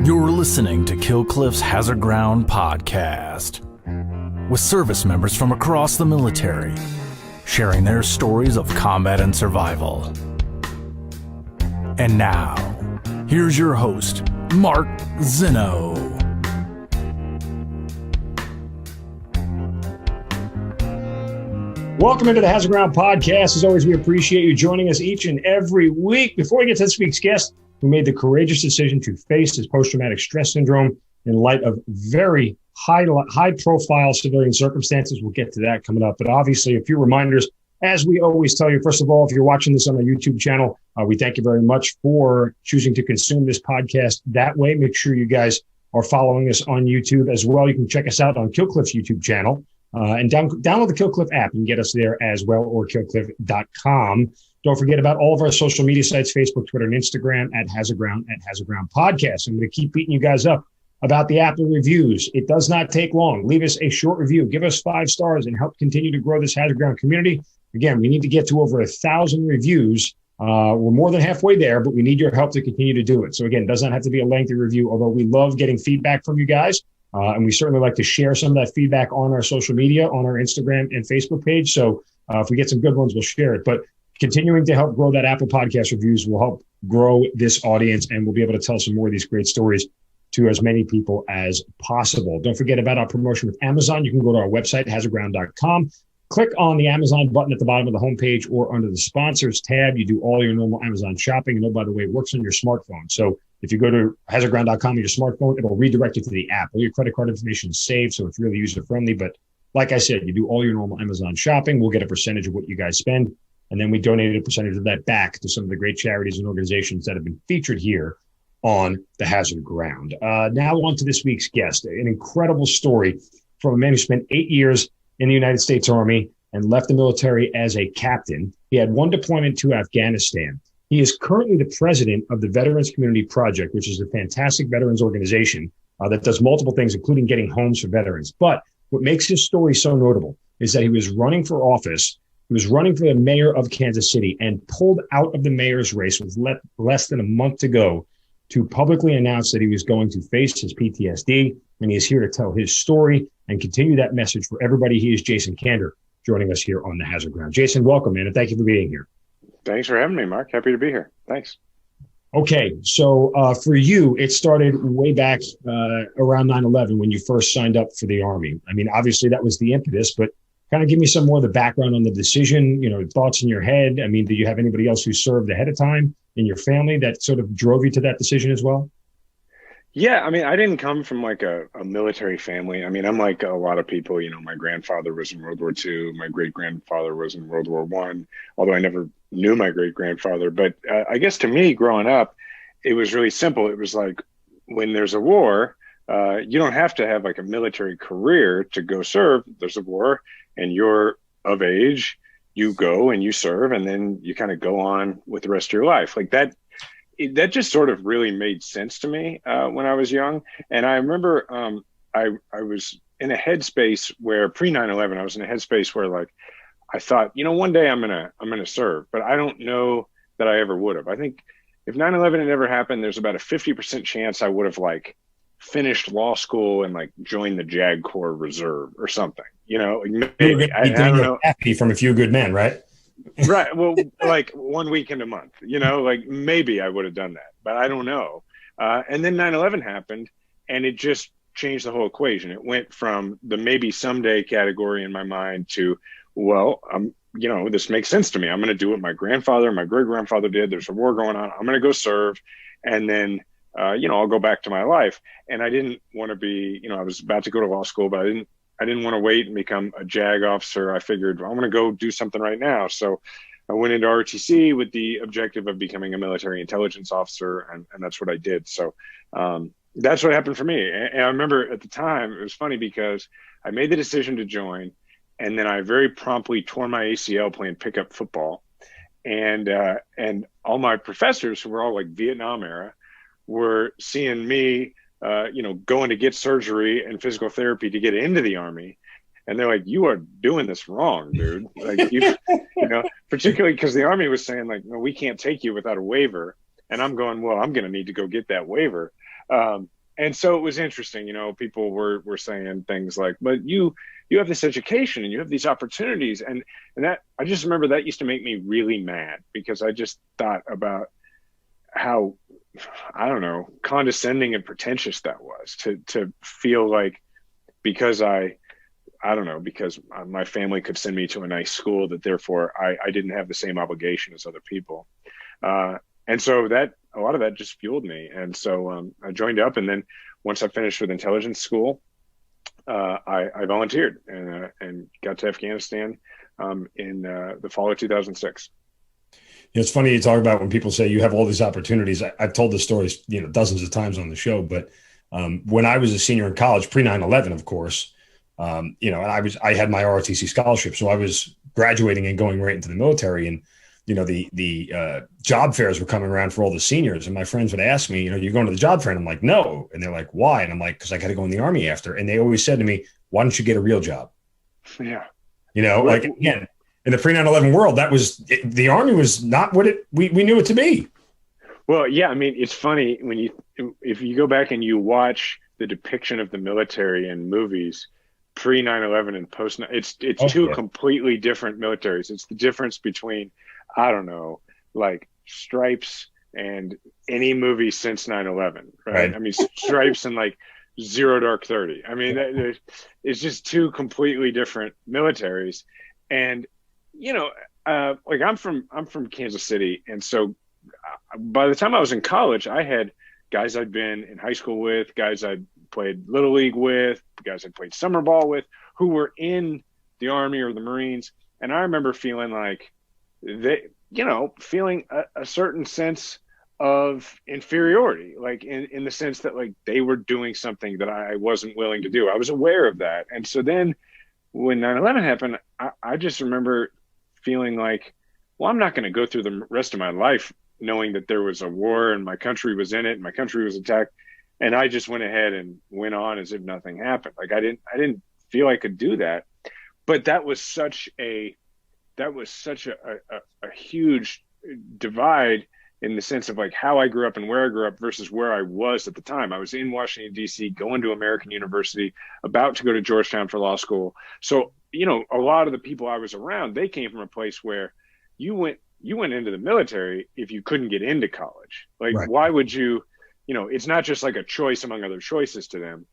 You're listening to Kill Cliff's Hazard Ground podcast, with service members from across the military sharing their stories of combat and survival. And now, here's your host, Mark Zinno. Welcome into the Hazard Ground podcast. As always, we appreciate you joining us each and every week. Before we get to this week's guest, who made the courageous decision to face his post-traumatic stress syndrome in light of very high-profile civilian circumstances. We'll get to that coming up. But obviously, a few reminders, as we always tell you. First of all, if you're watching this on our YouTube channel, we thank you very much for choosing to consume this podcast that way. Make sure you guys are following us on YouTube as well. You can check us out on Killcliff's YouTube channel. And download the Killcliff app and get us there as well, or killcliff.com. Don't forget about all of our social media sites, Facebook, Twitter, and Instagram at Hazard Ground Podcast. I'm going to keep beating you guys up about the Apple reviews. It does not take long. Leave us a short review. Give us 5 stars and help continue to grow this Hazard Ground community. Again, we need to get to over 1,000 reviews. We're more than halfway there, but we need your help to continue to do it. So again, it does not have to be a lengthy review, although we love getting feedback from you guys. And we certainly like to share some of that feedback on our social media, on our Instagram and Facebook page. So if we get some good ones, we'll share it. But continuing to help grow that Apple Podcast reviews will help grow this audience, and we'll be able to tell some more of these great stories to as many people as possible. Don't forget about our promotion with Amazon. You can go to our website, hazardground.com. Click on the Amazon button at the bottom of the homepage or under the sponsors tab. You do all your normal Amazon shopping. And oh, by the way, it works on your smartphone. So if you go to hazardground.com on your smartphone, it'll redirect you to the app. All your credit card information is saved, so it's really user-friendly. But like I said, you do all your normal Amazon shopping. We'll get a percentage of what you guys spend, and then we donate a percentage of that back to some of the great charities and organizations that have been featured here on the Hazard Ground. Now on to this week's guest, an incredible story from a man who spent 8 years in the United States Army and left the military as a captain. He had one deployment to Afghanistan. He is currently the president of the Veterans Community Project, which is a fantastic veterans organization that does multiple things, including getting homes for veterans. But what makes his story so notable is that he was running for office. He was running for the mayor of Kansas City and pulled out of the mayor's race with less than a month to go to publicly announce that he was going to face his PTSD. And he is here to tell his story and continue that message for everybody. He is Jason Kander, joining us here on the Hazard Ground. Jason, welcome, man, and thank you for being here. Thanks for having me, Mark. Happy to be here. Thanks. Okay, so for you, it started way back around 9/11 when you first signed up for the Army. I mean, obviously that was the impetus, but kind of give me some more of the background on the decision, thoughts in your head. I mean, did you have anybody else who served ahead of time in your family that sort of drove you to that decision as well? Yeah, I mean, I didn't come from like a military family. I mean, I'm like a lot of people, my grandfather was in World War II. My great-grandfather was in World War I, although I never knew my great-grandfather. But I guess to me, growing up, it was really simple. It was like, when there's a war, you don't have to have like a military career to go serve. There's a war and you're of age, you go and you serve, and then you kind of go on with the rest of your life. Like that just sort of really made sense to me when I was young. And I remember I was in a headspace where pre 9/11, I was in a headspace where like I thought, one day I'm gonna serve, but I don't know that I ever would have. I think if 9/11 had never happened, there's about a 50% chance I would have like finished law school and like joined the JAG Corps Reserve or something. Maybe I don't know. Happy from A Few Good Men, right? Right. Well, like 1 weekend a month, like maybe I would have done that, but I don't know. And then 9/11 happened and it just changed the whole equation. It went from the maybe someday category in my mind to, well, this makes sense to me. I'm going to do what my grandfather, my great grandfather did. There's a war going on. I'm going to go serve. And then, I'll go back to my life. And I didn't want to be, I was about to go to law school, but I didn't want to wait and become a JAG officer. I figured, I'm going to go do something right now. So I went into ROTC with the objective of becoming a military intelligence officer, and that's what I did. So that's what happened for me. And I remember at the time, it was funny because I made the decision to join, and then I very promptly tore my ACL playing pickup football. And all my professors, who were all like Vietnam era, were seeing me going to get surgery and physical therapy to get into the Army. And they're like, you are doing this wrong, dude. Like, particularly because the Army was saying like, no, we can't take you without a waiver. And I'm going, well, I'm going to need to go get that waiver. And so it was interesting, people were saying things like, but you have this education and you have these opportunities. And that, I just remember that used to make me really mad, because I just thought about how, I don't know, condescending and pretentious that was, to feel like, because I don't know, because my family could send me to a nice school, that therefore I didn't have the same obligation as other people. And so that, a lot of that just fueled me. And so I joined up, and then once I finished with intelligence school, I volunteered and got to Afghanistan in the fall of 2006. It's funny you talk about when people say you have all these opportunities. I've told the stories, dozens of times on the show, but when I was a senior in college, pre 9/11, of course, and I had my ROTC scholarship, so I was graduating and going right into the military, and the job fairs were coming around for all the seniors, and my friends would ask me, you're going to the job fair? And I'm like, no. And they're like, why? And I'm like, because I got to go in the Army after. And they always said to me, why don't you get a real job? Yeah. Like, again, in the pre 9/11 world, the Army was not what we knew it to be. Well, yeah, I mean, it's funny if you go back and you watch the depiction of the military in movies, pre 9/11 and post, it's two completely different militaries. It's the difference between, I don't know, like Stripes and any movie since 9/11, right? I mean, Stripes and like Zero Dark 30. I mean, it's just two completely different militaries. And, like I'm from Kansas City. And so by the time I was in college, I had guys I'd been in high school with, guys I'd played Little League with, guys I'd played summer ball with, who were in the Army or the Marines. And I remember feeling like feeling a certain sense of inferiority, like in the sense that like they were doing something that I wasn't willing to do. I was aware of that. And so then when 9/11 happened, I just remember feeling like, well, I'm not going to go through the rest of my life knowing that there was a war and my country was in it and my country was attacked. And I just went ahead and went on as if nothing happened. Like I didn't feel I could do that. But that was such a huge divide in the sense of like how I grew up and where I grew up versus where I was at the time. I was in Washington, D.C., going to American University, about to go to Georgetown for law school. So, a lot of the people I was around, they came from a place where you went into the military if you couldn't get into college. Like, right. Why would you, it's not just like a choice among other choices to them.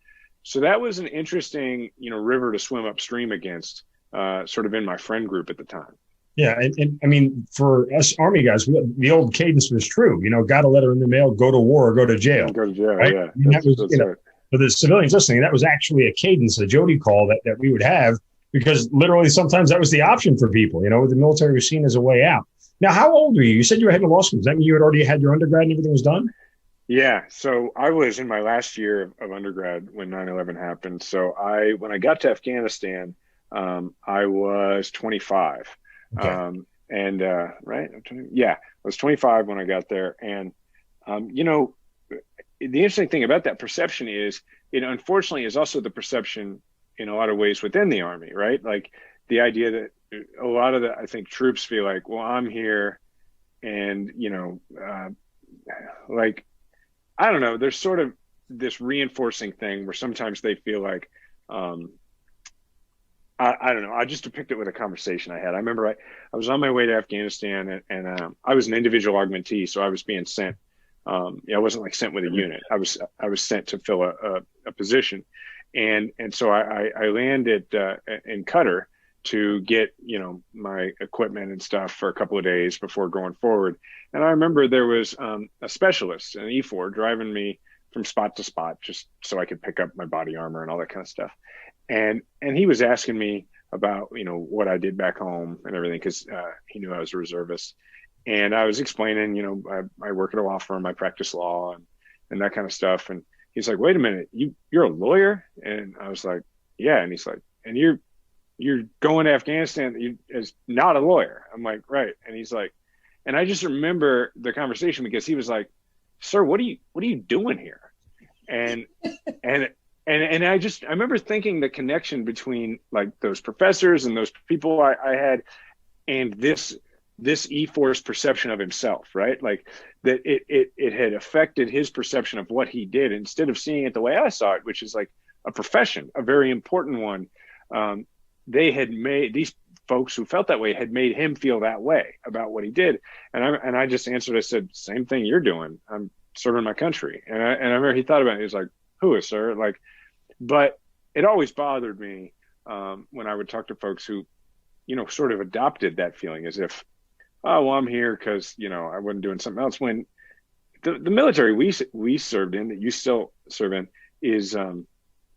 So that was an interesting, river to swim upstream against, sort of in my friend group at the time. Yeah. And I mean, for us Army guys, the old cadence was true, got a letter in the mail, go to war or go to jail. Go to jail, right? yeah. I mean, that was, right. For the civilians listening, that was actually a cadence, a Jody call that we would have, because literally sometimes that was the option for people, the military was seen as a way out. Now, how old were you? You said you were heading to law school. Does that mean you had already had your undergrad and everything was done? Yeah. So I was in my last year of undergrad when 9/11 happened. So when I got to Afghanistan, I was 25. Okay. Right. I was 25 when I got there. And, the interesting thing about that perception is it unfortunately is also the perception in a lot of ways within the Army, right? Like the idea that a lot of I think troops feel like, well, I'm here and, like, I don't know, there's sort of this reinforcing thing where sometimes they feel like, I don't know. I just depict it with a conversation I had. I remember I was on my way to Afghanistan and I was an individual augmentee. So I was being sent. I wasn't like sent with a unit. I was sent to fill a position. And so I landed in Qatar to get, my equipment and stuff for a couple of days before going forward. And I remember there was a specialist, an E4, driving me from spot to spot just so I could pick up my body armor and all that kind of stuff. And he was asking me about, what I did back home and everything, because he knew I was a reservist. And I was explaining, I work at a law firm, I practice law and that kind of stuff. And he's like, wait a minute, you're a lawyer? And I was like, yeah. And he's like, and you're going to Afghanistan as not a lawyer? I'm like, right. And he's like, and I just remember the conversation because he was like, sir, what are you doing here? And I remember thinking the connection between like those professors and those people I had and this this E-Force perception of himself, right? Like that it had affected his perception of what he did. Instead of seeing it the way I saw it, which is like a profession, a very important one, they had made, these folks who felt that way had made him feel that way about what he did. And I just answered, I said, same thing you're doing. I'm serving my country. And I remember he thought about it. He was like, who is, sir? Like, but it always bothered me when I would talk to folks who, you know, sort of adopted that feeling as if, oh, well, I'm here because, you know, I wasn't doing something else. When the military we served in, that you still serve in, is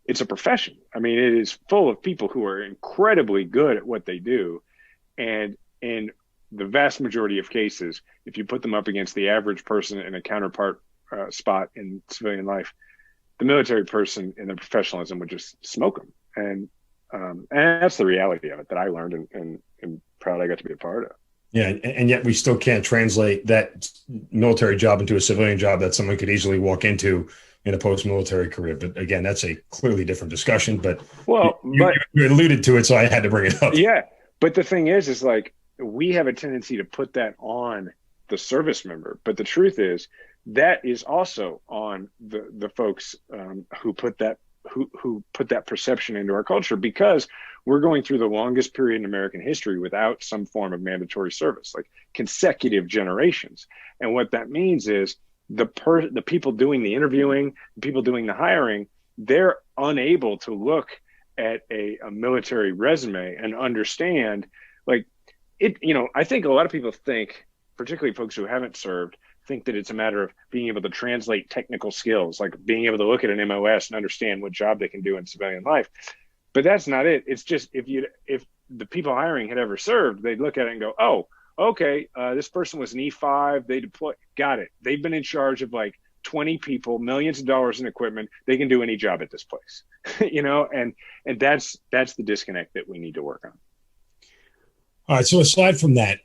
it's a profession. I mean, it is full of people who are incredibly good at what they do. And in the vast majority of cases, if you put them up against the average person in a counterpart spot in civilian life, the military person in their professionalism would just smoke them. And that's the reality of it that I learned and proud I got to be a part of. Yeah, and yet we still can't translate that military job into a civilian job that someone could easily walk into in a post-military career. But again, that's a clearly different discussion. But well, you alluded to it, so I had to bring it up. Yeah, but the thing is like we have a tendency to put that on the service member. But the truth is that is also on the folks who put that perception into our culture, because we're going through the longest period in American history without some form of mandatory service, like consecutive generations. And what that means is the people doing the interviewing, the people doing the hiring, they're unable to look at a military resume and understand, like it. You know, I think a lot of people think, particularly folks who haven't served, think that it's a matter of being able to translate technical skills, like being able to look at an MOS and understand what job they can do in civilian life. But that's not it. It's just if the people hiring had ever served, they'd look at it and go, oh, okay, this person was an E5, they deployed, got it. They've been in charge of like 20 people, millions of dollars in equipment. They can do any job at this place, you know, and that's the disconnect that we need to work on. All right. So aside from that,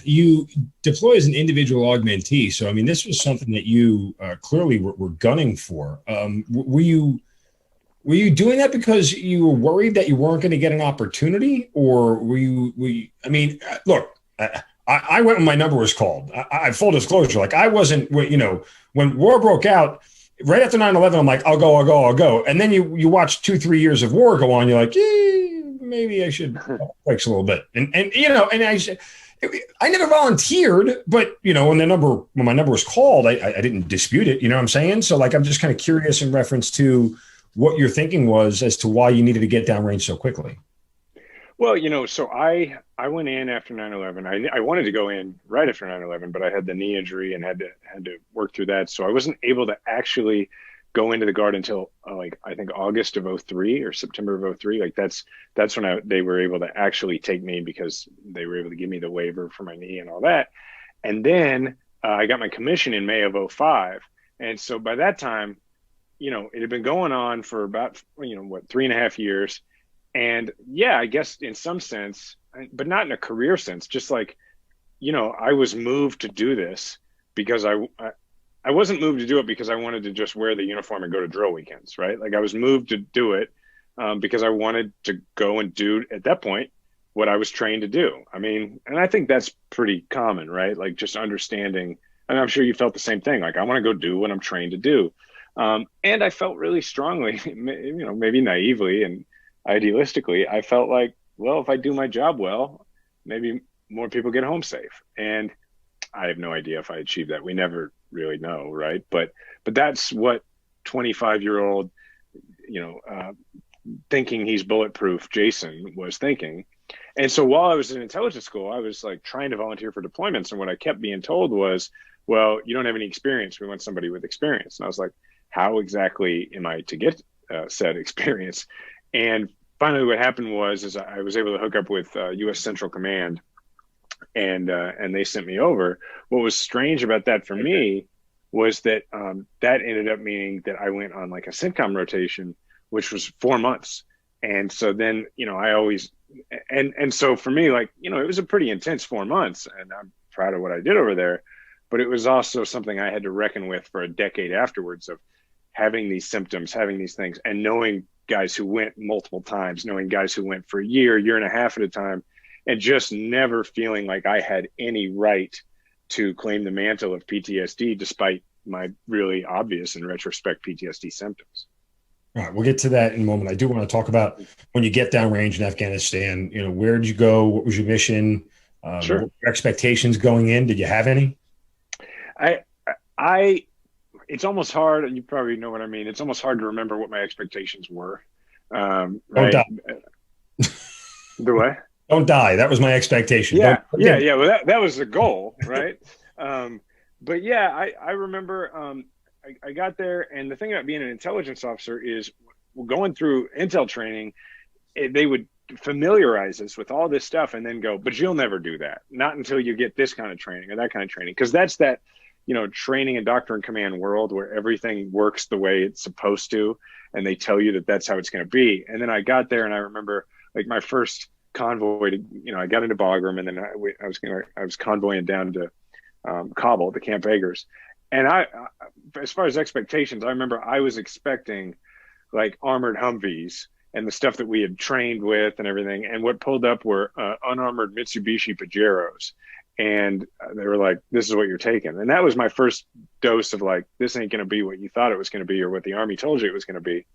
you deploy as an individual augmentee. So, I mean, this was something that you clearly were gunning for. Were you doing that because you were worried that you weren't going to get an opportunity, or were you, I mean, look, I went when my number was called. I full disclosure, like I wasn't, you know, when war broke out, right after 9/11, I'm like, I'll go. And then you watch 2-3 years of war go on. You're like, maybe I should flex a little bit. And you know, and I never volunteered, but you know, when my number was called, I didn't dispute it. You know what I'm saying? So like, I'm just kind of curious in reference to what your thinking was as to why you needed to get downrange so quickly. Well, you know, so I went in after 9/11. I wanted to go in right after 9/11, but I had the knee injury and had to work through that. So I wasn't able to actually go into the Guard until like I think August of 03 or September of 03. Like that's when they were able to actually take me, because they were able to give me the waiver for my knee and all that. And then I got my commission in May of 05. And so by that time, you know, it had been going on for about, you know, 3.5 years. And yeah, I guess in some sense, but not in a career sense, just like, you know, I was moved to do this because I wasn't moved to do it because I wanted to just wear the uniform and go to drill weekends, right? Like I was moved to do it because I wanted to go and do, at that point, what I was trained to do. I mean, and I think that's pretty common, right? Like just understanding, and I'm sure you felt the same thing. Like I want to go do what I'm trained to do. And I felt really strongly, you know, maybe naively and idealistically, I felt like, well, if I do my job well, maybe more people get home safe. And I have no idea if I achieved that. We never really know, right? But that's what 25-year-old, you know, thinking he's bulletproof Jason was thinking. And so while I was in intelligence school, I was like trying to volunteer for deployments. And what I kept being told was, well, you don't have any experience. We want somebody with experience. And I was like, how exactly am I to get said experience? And finally what happened was I was able to hook up with U.S. Central Command, and they sent me over. What was strange about that for me was that that ended up meaning that I went on like a CENTCOM rotation, which was 4 months. And so then, you know, I always, and so for me, like, you know, it was a pretty intense 4 months, and I'm proud of what I did over there, but it was also something I had to reckon with for a decade afterwards, of having these symptoms, having these things, and knowing guys who went multiple times, knowing guys who went for a year and a half at a time. and just never feeling like I had any right to claim the mantle of PTSD, despite my really obvious, in retrospect, PTSD symptoms. All right, we'll get to that in a moment. I do want to talk about when you get downrange in Afghanistan. Where did you go? What was your mission? Sure. What were your expectations going in? Did you have any? It's almost hard. You probably know what I mean. It's almost hard to remember what my expectations were. Right? Don't die. The what? Don't die. That was my expectation. Yeah. Well, that was the goal, right? But yeah, I remember I got there, and the thing about being an intelligence officer is going through intel training, they would familiarize us with all this stuff and then go, but you'll never do that. Not until you get this kind of training or that kind of training. Because that's that, training and doctrine command world where everything works the way it's supposed to. And they tell you that that's how it's going to be. And then I got there, and I remember like my first convoy to, I got into Bagram, and then I was convoying down to Kabul, the Camp Agers. And I, as far as expectations, I remember I was expecting like armored Humvees and the stuff that we had trained with and everything. And what pulled up were unarmored Mitsubishi Pajeros. And they were like, this is what you're taking. And that was my first dose of like, this ain't going to be what you thought it was going to be or what the Army told you it was going to be.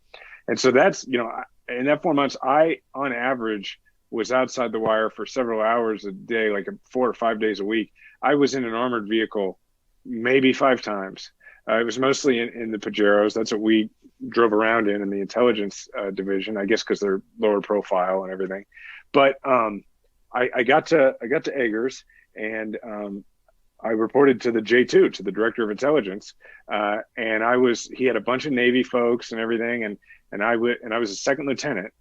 And so that's, in that 4 months, I, on average, was outside the wire for several hours a day, like 4 or 5 days a week. I was in an armored vehicle maybe 5 times. It was mostly in the Pajeros. That's what we drove around in the intelligence division, I guess, because they're lower profile and everything. But I got to Agers, and I reported to the J2, to the director of intelligence, and he had a bunch of Navy folks and everything, and I was a second lieutenant,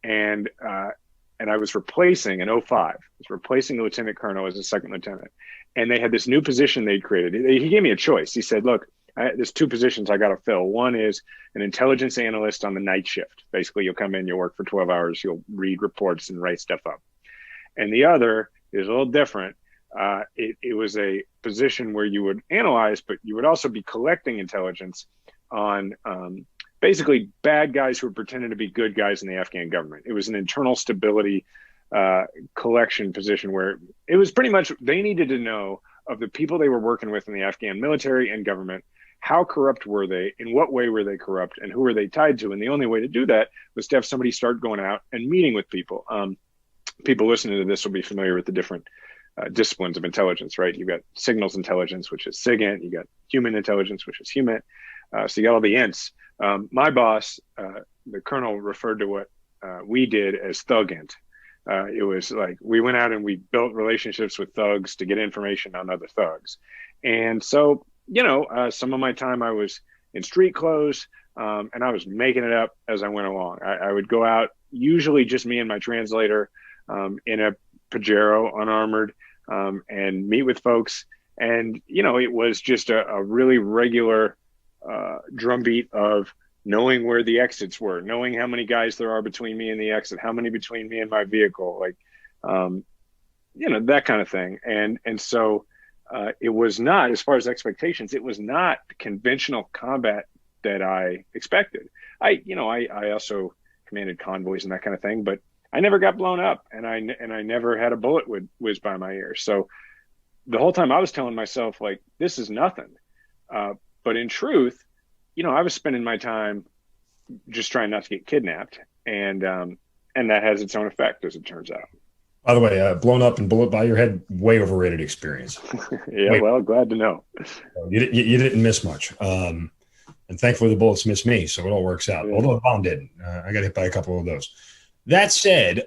and I was replacing an 05. I was replacing a lieutenant colonel as a second lieutenant. And they had this new position they'd created. He gave me a choice. He said, look, there's 2 positions I got to fill. One is an intelligence analyst on the night shift. Basically, you'll come in, you'll work for 12 hours, you'll read reports and write stuff up. And the other is a little different. It was a position where you would analyze, but you would also be collecting intelligence on basically bad guys who were pretending to be good guys in the Afghan government. It was an internal stability collection position where it was pretty much, they needed to know of the people they were working with in the Afghan military and government, how corrupt were they, in what way were they corrupt, and who were they tied to? And the only way to do that was to have somebody start going out and meeting with people. People listening to this will be familiar with the different disciplines of intelligence, right? You've got signals intelligence, which is SIGINT. You got human intelligence, which is HUMINT. So you got all the INTs. My boss, the colonel, referred to what we did as ThugInt. It was like we went out and we built relationships with thugs to get information on other thugs. And so, some of my time I was in street clothes, and I was making it up as I went along. I would go out, usually just me and my translator, in a Pajero, unarmored, and meet with folks. And, it was just a really regular drumbeat of knowing where the exits were, knowing how many guys there are between me and the exit, how many between me and my vehicle, like, that kind of thing. And so it was not, as far as expectations, it was not conventional combat that I expected. I also commanded convoys and that kind of thing, but I never got blown up, and I never had a bullet whiz by my ear. So the whole time I was telling myself, like, this is nothing. But in truth, I was spending my time just trying not to get kidnapped, and that has its own effect, as it turns out. By the way, blown up and bullet by your head, way overrated experience. Yeah, well, glad to know. You didn't miss much. And thankfully the bullets missed me, so it all works out. Yeah. Although the bomb didn't. I got hit by a couple of those. That said,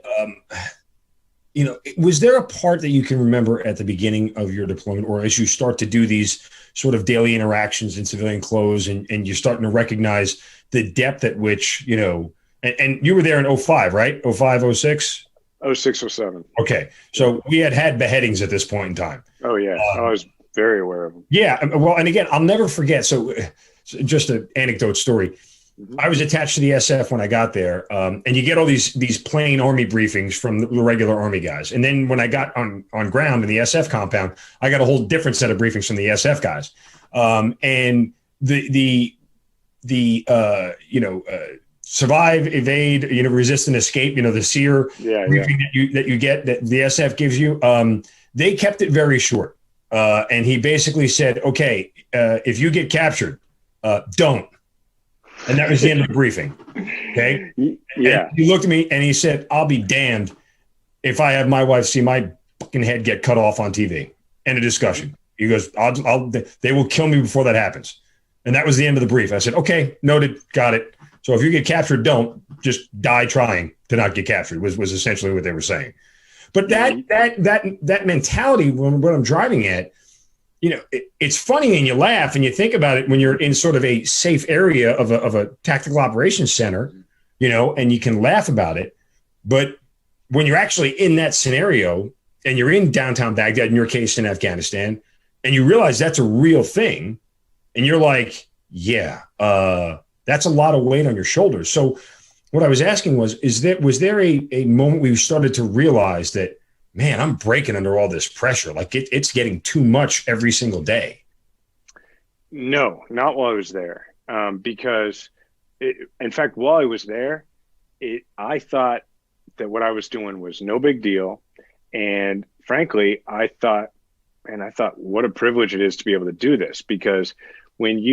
was there a part that you can remember at the beginning of your deployment, or as you start to do these sort of daily interactions in civilian clothes, and you're starting to recognize the depth at which, and you were there in 05, right? 05, 06? 06, 07. Okay. So we had beheadings at this point in time. Oh, yeah. I was very aware of them. Yeah. Well, and again, I'll never forget. So just an anecdote story. I was attached to the SF when I got there, and you get all these plain Army briefings from the regular Army guys. And then when I got on ground in the SF compound, I got a whole different set of briefings from the SF guys. And the survive, evade, resist and escape, the SEER briefing that you get, that the SF gives you. They kept it very short. And he basically said, okay, if you get captured, don't. And that was the end of the briefing. Okay. Yeah. And he looked at me and he said, I'll be damned if I have my wife see my fucking head get cut off on TV. End of discussion. He goes, they will kill me before that happens. And that was the end of the brief. I said, okay, noted, got it. So if you get captured, don't just die trying to not get captured was essentially what they were saying. But that mentality, what I'm driving at, it's funny and you laugh and you think about it when you're in sort of a safe area of a tactical operations center, and you can laugh about it. But when you're actually in that scenario and you're in downtown Baghdad, in your case in Afghanistan, and you realize that's a real thing, and you're like, yeah, that's a lot of weight on your shoulders. So what I was asking was there a moment where you started to realize that, man, I'm breaking under all this pressure. Like it's getting too much every single day. No, not while I was there. Because in fact, while I was there, I thought that what I was doing was no big deal. And frankly, I thought, what a privilege it is to be able to do this, because when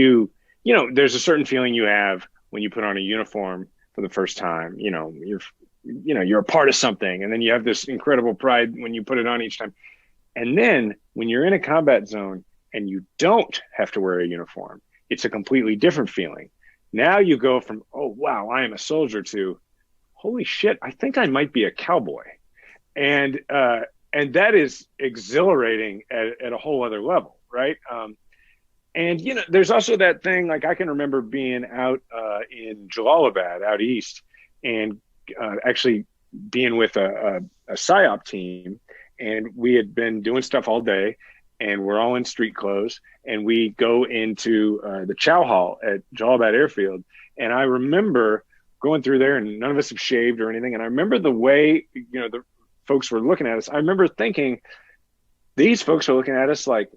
there's a certain feeling you have when you put on a uniform for the first time, you're a part of something. And then you have this incredible pride when you put it on each time. And then when you're in a combat zone and you don't have to wear a uniform, it's a completely different feeling. Now you go from, oh, wow, I am a soldier, to, holy shit, I think I might be a cowboy. And that is exhilarating at a whole other level, right? And, there's also that thing, like I can remember being out in Jalalabad out east and actually being with a PSYOP team, and we had been doing stuff all day and we're all in street clothes, and we go into the chow hall at Jalalabad Airfield. And I remember going through there, and none of us have shaved or anything. And I remember the way, the folks were looking at us. I remember thinking, these folks are looking at us like,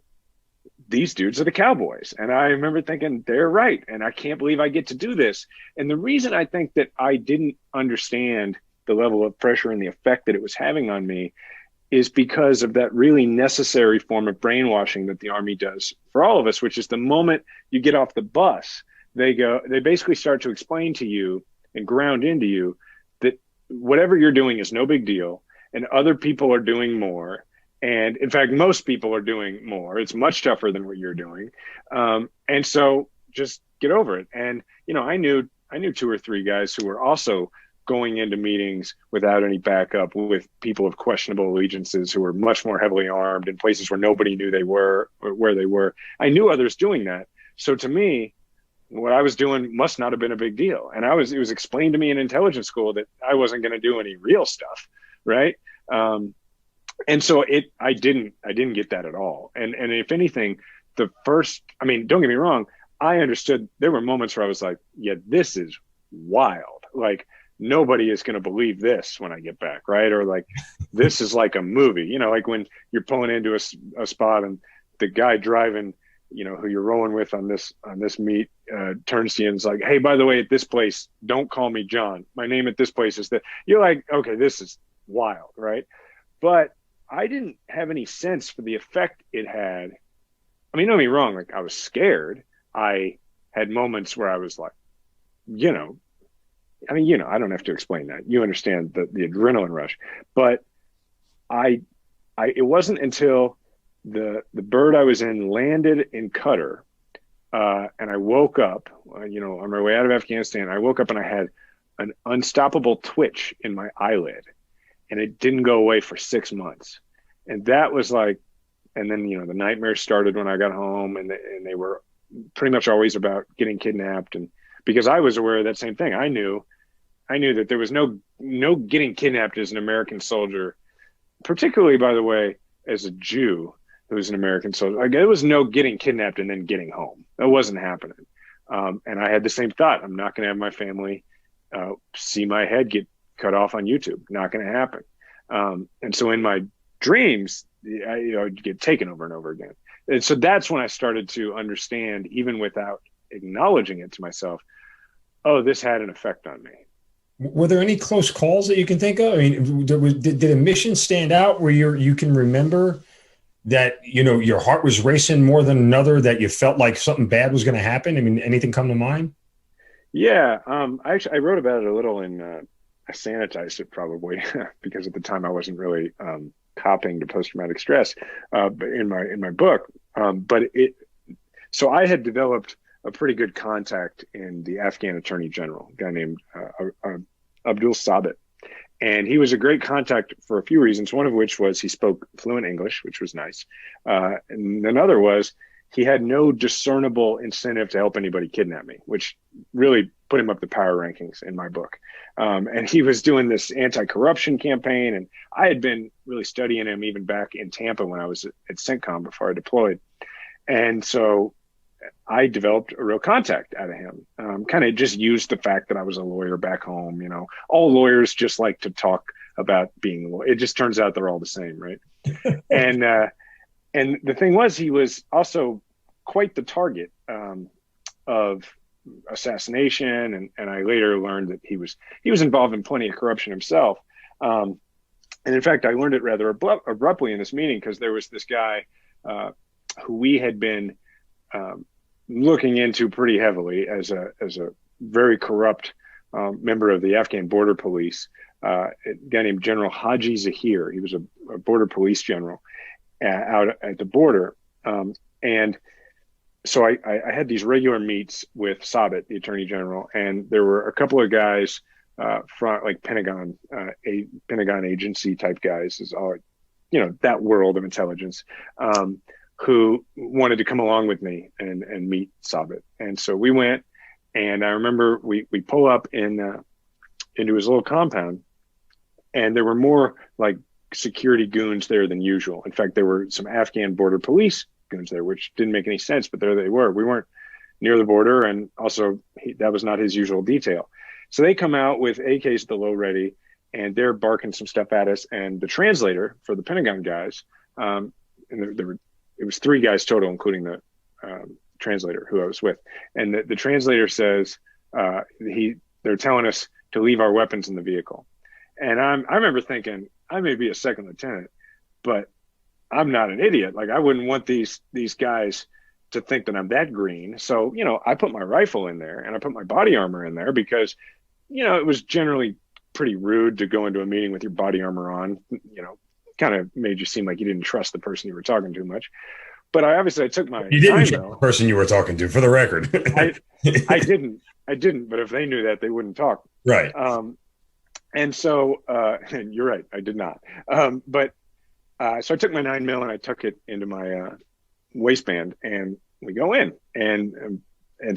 these dudes are the cowboys. And I remember thinking, they're right. And I can't believe I get to do this. And the reason I think that I didn't understand the level of pressure and the effect that it was having on me is because of that really necessary form of brainwashing that the Army does for all of us, which is the moment you get off the bus, they basically start to explain to you and ground into you that whatever you're doing is no big deal, and other people are doing more. And in fact, most people are doing more. It's much tougher than what you're doing. And so just get over it. And, I knew 2 or 3 guys who were also going into meetings without any backup with people of questionable allegiances who were much more heavily armed in places where nobody knew they were or where they were. I knew others doing that. So to me, what I was doing must not have been a big deal. And it was explained to me in intelligence school that I wasn't going to do any real stuff. Right. And so I didn't get that at all. And if anything, don't get me wrong, I understood there were moments where I was like, yeah, this is wild. Like, nobody is going to believe this when I get back. Right. Or like, this is like a movie, like when you're pulling into a spot and the guy driving, who you're rolling with on this meet, turns to you and is like, hey, by the way, at this place, don't call me John. My name at this place is that. You're like, okay, this is wild. Right. But I didn't have any sense for the effect it had. I mean, don't get me wrong. Like, I was scared. I had moments where I was like, I don't have to explain that. You understand the adrenaline rush. But it wasn't until the bird I was in landed in Qatar, and I woke up, on my way out of Afghanistan. I woke up and I had an unstoppable twitch in my eyelid, and it didn't go away for 6 months. And that was like, and then, the nightmares started when I got home, and they were pretty much always about getting kidnapped. And because I was aware of that same thing, I knew that there was no getting kidnapped as an American soldier, particularly, by the way, as a Jew who was an American soldier. Like, there was no getting kidnapped and then getting home. That wasn't happening. And I had the same thought. I'm not going to have my family see my head get cut off on YouTube. Not going to happen. And so in my dreams, I'd get taken over and over again. And so that's when I started to understand, even without acknowledging it to myself, oh, this had an effect on me. Were there any close calls that you can think of? I mean, did a mission stand out where you can remember that, your heart was racing more than another, that you felt like something bad was going to happen? I mean, anything come to mind? Yeah, I wrote about it a little in I sanitized it probably because at the time I wasn't really copying to post-traumatic stress, but in my book. So I had developed a pretty good contact in the Afghan Attorney General, a guy named Abdul Sabit. And he was a great contact for a few reasons, one of which was he spoke fluent English, which was nice. And another was he had no discernible incentive to help anybody kidnap me, which really put him up the power rankings in my book. And he was doing this anti-corruption campaign. And I had been really studying him even back in Tampa when I was at CENTCOM before I deployed. And so I developed a real contact out of him. Kind of just used the fact that I was a lawyer back home. All lawyers just like to talk about being a lawyer. It just turns out they're all the same, right? And the thing was, he was also quite the target of assassination, and I later learned that he was involved in plenty of corruption himself. And in fact, I learned it rather abruptly in this meeting because there was this guy who we had been looking into pretty heavily as a very corrupt member of the Afghan border police, a guy named General Haji Zahir. He was a border police general out at the border. And so I had these regular meets with Sabit, the Attorney General, and there were a couple of guys from like Pentagon agency type guys, is all, that world of intelligence, who wanted to come along with me and meet Sabit. And so we went, and I remember we pull up into his little compound, and there were more like security goons there than usual. In fact, there were some Afghan border police goons there, which didn't make any sense, but there they were. We weren't near the border, and also that was not his usual detail. So they come out with AKs at the low ready, and they're barking some stuff at us. And the translator for the Pentagon guys, and it was 3 guys total, including the translator who I was with. And the translator says, they're telling us to leave our weapons in the vehicle. And I remember thinking, I may be a second lieutenant, but I'm not an idiot. Like, I wouldn't want these guys to think that I'm that green. So, I put my rifle in there and I put my body armor in there because, it was generally pretty rude to go into a meeting with your body armor on, kind of made you seem like you didn't trust the person you were talking to much. But I took my You didn't trust the person you were talking to, for the record. I didn't, but if they knew that, they wouldn't talk. Right. And so, and you're right, I did not. So I took my 9mm and I tuck it into my waistband, and we go in, and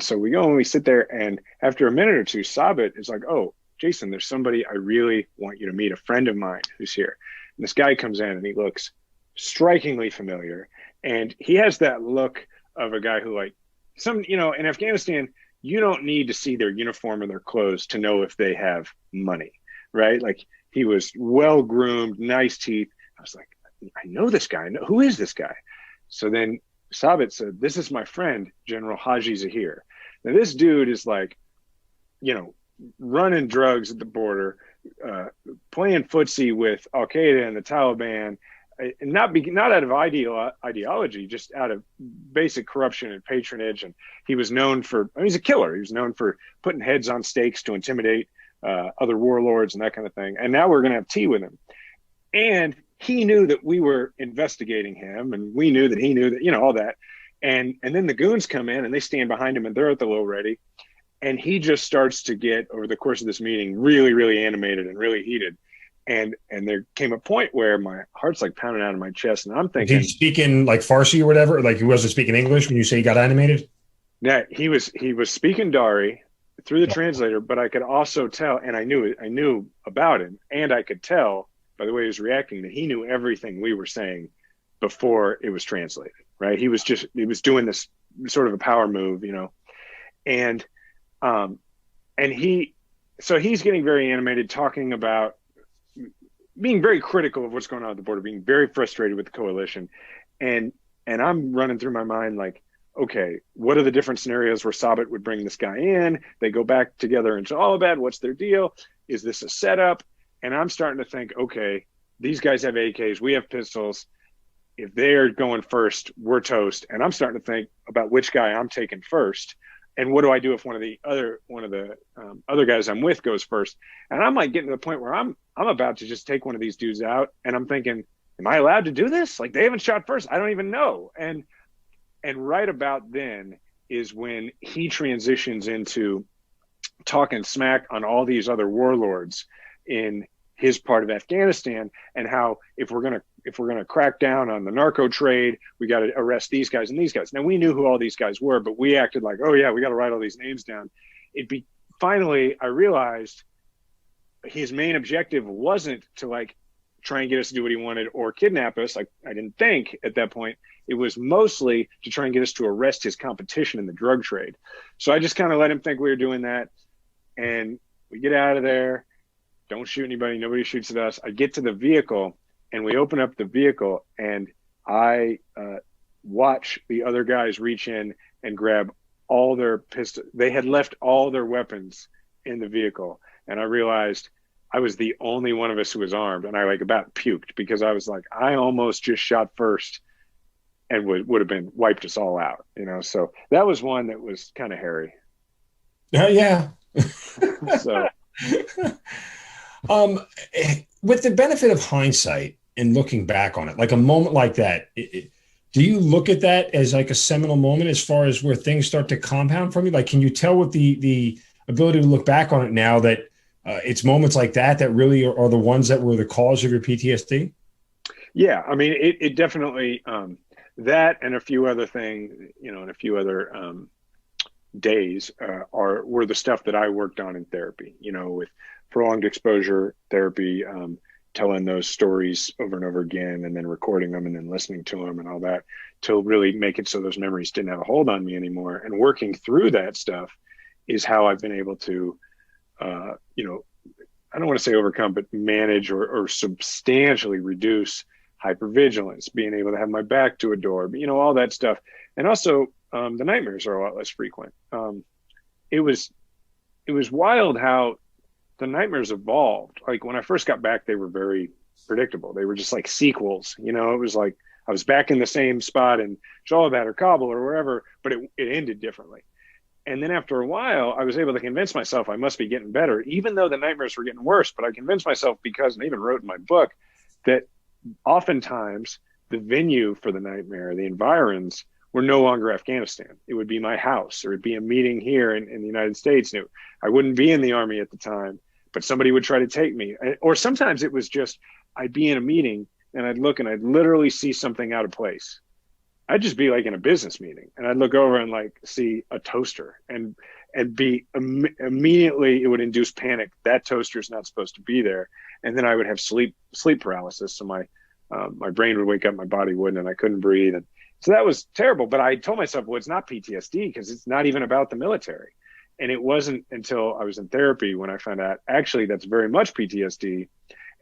so we go and we sit there, and after a minute or two, Sabit is like, "Oh, Jason, there's somebody I really want you to meet, a friend of mine who's here." And this guy comes in and he looks strikingly familiar, and he has that look of a guy who, like, in Afghanistan, you don't need to see their uniform or their clothes to know if they have money, right? Like, he was well groomed, nice teeth. I was like, I know this guy. Who is this guy? So then Sabit said, "This is my friend, General Haji Zahir." Now, this dude is like, running drugs at the border, playing footsie with Al Qaeda and the Taliban, and not out of ideology, just out of basic corruption and patronage. And he was known for, he's a killer. He was known for putting heads on stakes to intimidate other warlords and that kind of thing. And now we're going to have tea with him. And he knew that we were investigating him, and we knew that he knew that, all that. And then the goons come in and they stand behind him, and they're at the low ready. And he just starts to get, over the course of this meeting, really, really animated and really heated. And there came a point where my heart's like pounding out of my chest, and I'm thinking, did he speak in like Farsi or whatever? Like, he wasn't speaking English when you say he got animated? Yeah, he was speaking Dari through the translator, but I could also tell, and I knew about him, and I could tell by the way he was reacting that he knew everything we were saying before it was translated, right? He was doing this sort of a power move, and he's getting very animated, talking about being very critical of what's going on at the border, being very frustrated with the coalition. And I'm running through my mind, like, okay, what are the different scenarios where Sabit would bring this guy in? They go back together in Jalalabad. What's their deal? Is this a setup? And I'm starting to think, okay, these guys have AKs. We have pistols. If they're going first, we're toast. And I'm starting to think about which guy I'm taking first. And what do I do if one of the other guys I'm with goes first? And I'm like getting to the point where I'm about to just take one of these dudes out. And I'm thinking, am I allowed to do this? Like, they haven't shot first. I don't even know. And right about then is when he transitions into talking smack on all these other warlords in his part of Afghanistan, and how if we're gonna crack down on the narco trade, we got to arrest these guys and these guys. Now, we knew who all these guys were, but we acted like, oh yeah, we got to write all these names down. Finally, I realized his main objective wasn't to like try and get us to do what he wanted or kidnap us. Like, I didn't think at that point. It was mostly to try and get us to arrest his competition in the drug trade. So I just kind of let him think we were doing that. And we get out of there, don't shoot anybody, nobody shoots at us. I get to the vehicle and we open up the vehicle, and I watch the other guys reach in and grab all their pistols. They had left all their weapons in the vehicle. And I realized I was the only one of us who was armed. And I like about puked, because I was like, I almost just shot first and would have been wiped us all out, you know? So that was one that was kind of hairy. Yeah. So, with the benefit of hindsight and looking back on it, like a moment like that, do you look at that as like a seminal moment as far as where things start to compound from you? Like, can you tell with the ability to look back on it now that it's moments like that really are the ones that were the cause of your PTSD? Yeah. I mean, it definitely, that and a few other things, you know, and a few other days were the stuff that I worked on in therapy, you know, with prolonged exposure therapy, telling those stories over and over again, and then recording them and then listening to them and all that to really make it so those memories didn't have a hold on me anymore. And working through that stuff is how I've been able to, you know, I don't want to say overcome, but manage or substantially reduce hypervigilance, being able to have my back to a door, you know, all that stuff. And also the nightmares are a lot less frequent. It was wild how the nightmares evolved. Like, when I first got back, they were very predictable. They were just like sequels, you know. It was like I was back in the same spot in Jalalabad or Kabul or wherever, but it ended differently. And then after a while, I was able to convince myself I must be getting better, even though the nightmares were getting worse. But I convinced myself, because, and I even wrote in my book, that oftentimes the venue for the nightmare, the environs, were no longer Afghanistan. It would be my house, or it'd be a meeting here in the United States. And I wouldn't be in the Army at the time, but somebody would try to take me. Or sometimes it was just, I'd be in a meeting and I'd look and I'd literally see something out of place. I'd just be like in a business meeting, and I'd look over and like see a toaster and be immediately, it would induce panic. That toaster's not supposed to be there. And then I would have sleep paralysis. So my brain would wake up, my body wouldn't, and I couldn't breathe. And so that was terrible. But I told myself, well, it's not PTSD, because it's not even about the military. And it wasn't until I was in therapy when I found out, actually, that's very much PTSD.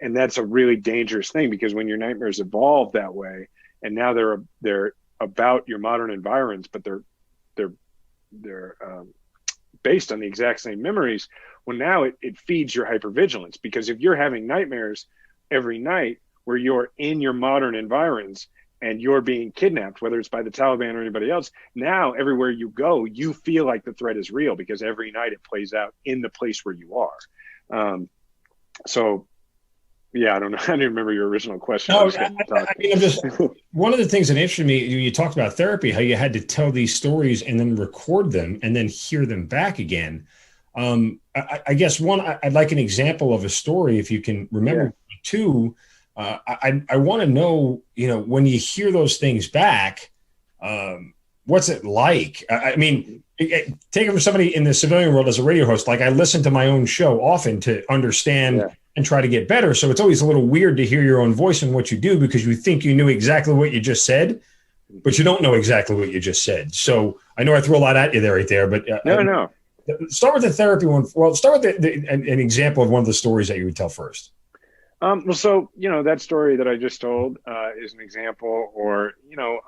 And that's a really dangerous thing, because when your nightmares evolve that way, and now they're about your modern environs, but they're based on the exact same memories. Well, now it feeds your hypervigilance, because if you're having nightmares every night where you're in your modern environs and you're being kidnapped, whether it's by the Taliban or anybody else, now everywhere you go, you feel like the threat is real, because every night it plays out in the place where you are. So yeah, I don't know. I don't remember your original question. No, I mean, I'm just, one of the things that interested me, you talked about therapy, how you had to tell these stories and then record them and then hear them back again. I guess one, I'd like an example of a story, if you can remember. Yeah. Two, I want to know, you know, when you hear those things back, what's it like? I mean, take it from somebody in the civilian world as a radio host. Like, I listen to my own show often to understand and try to get better. So it's always a little weird to hear your own voice and what you do, because you think you knew exactly what you just said, but you don't know exactly what you just said. So I know I threw a lot at you there, right there, but no. Start with the therapy one. Well, start with an example of one of the stories that you would tell first. Well, so, you know, that story that I just told is an example, or, you know,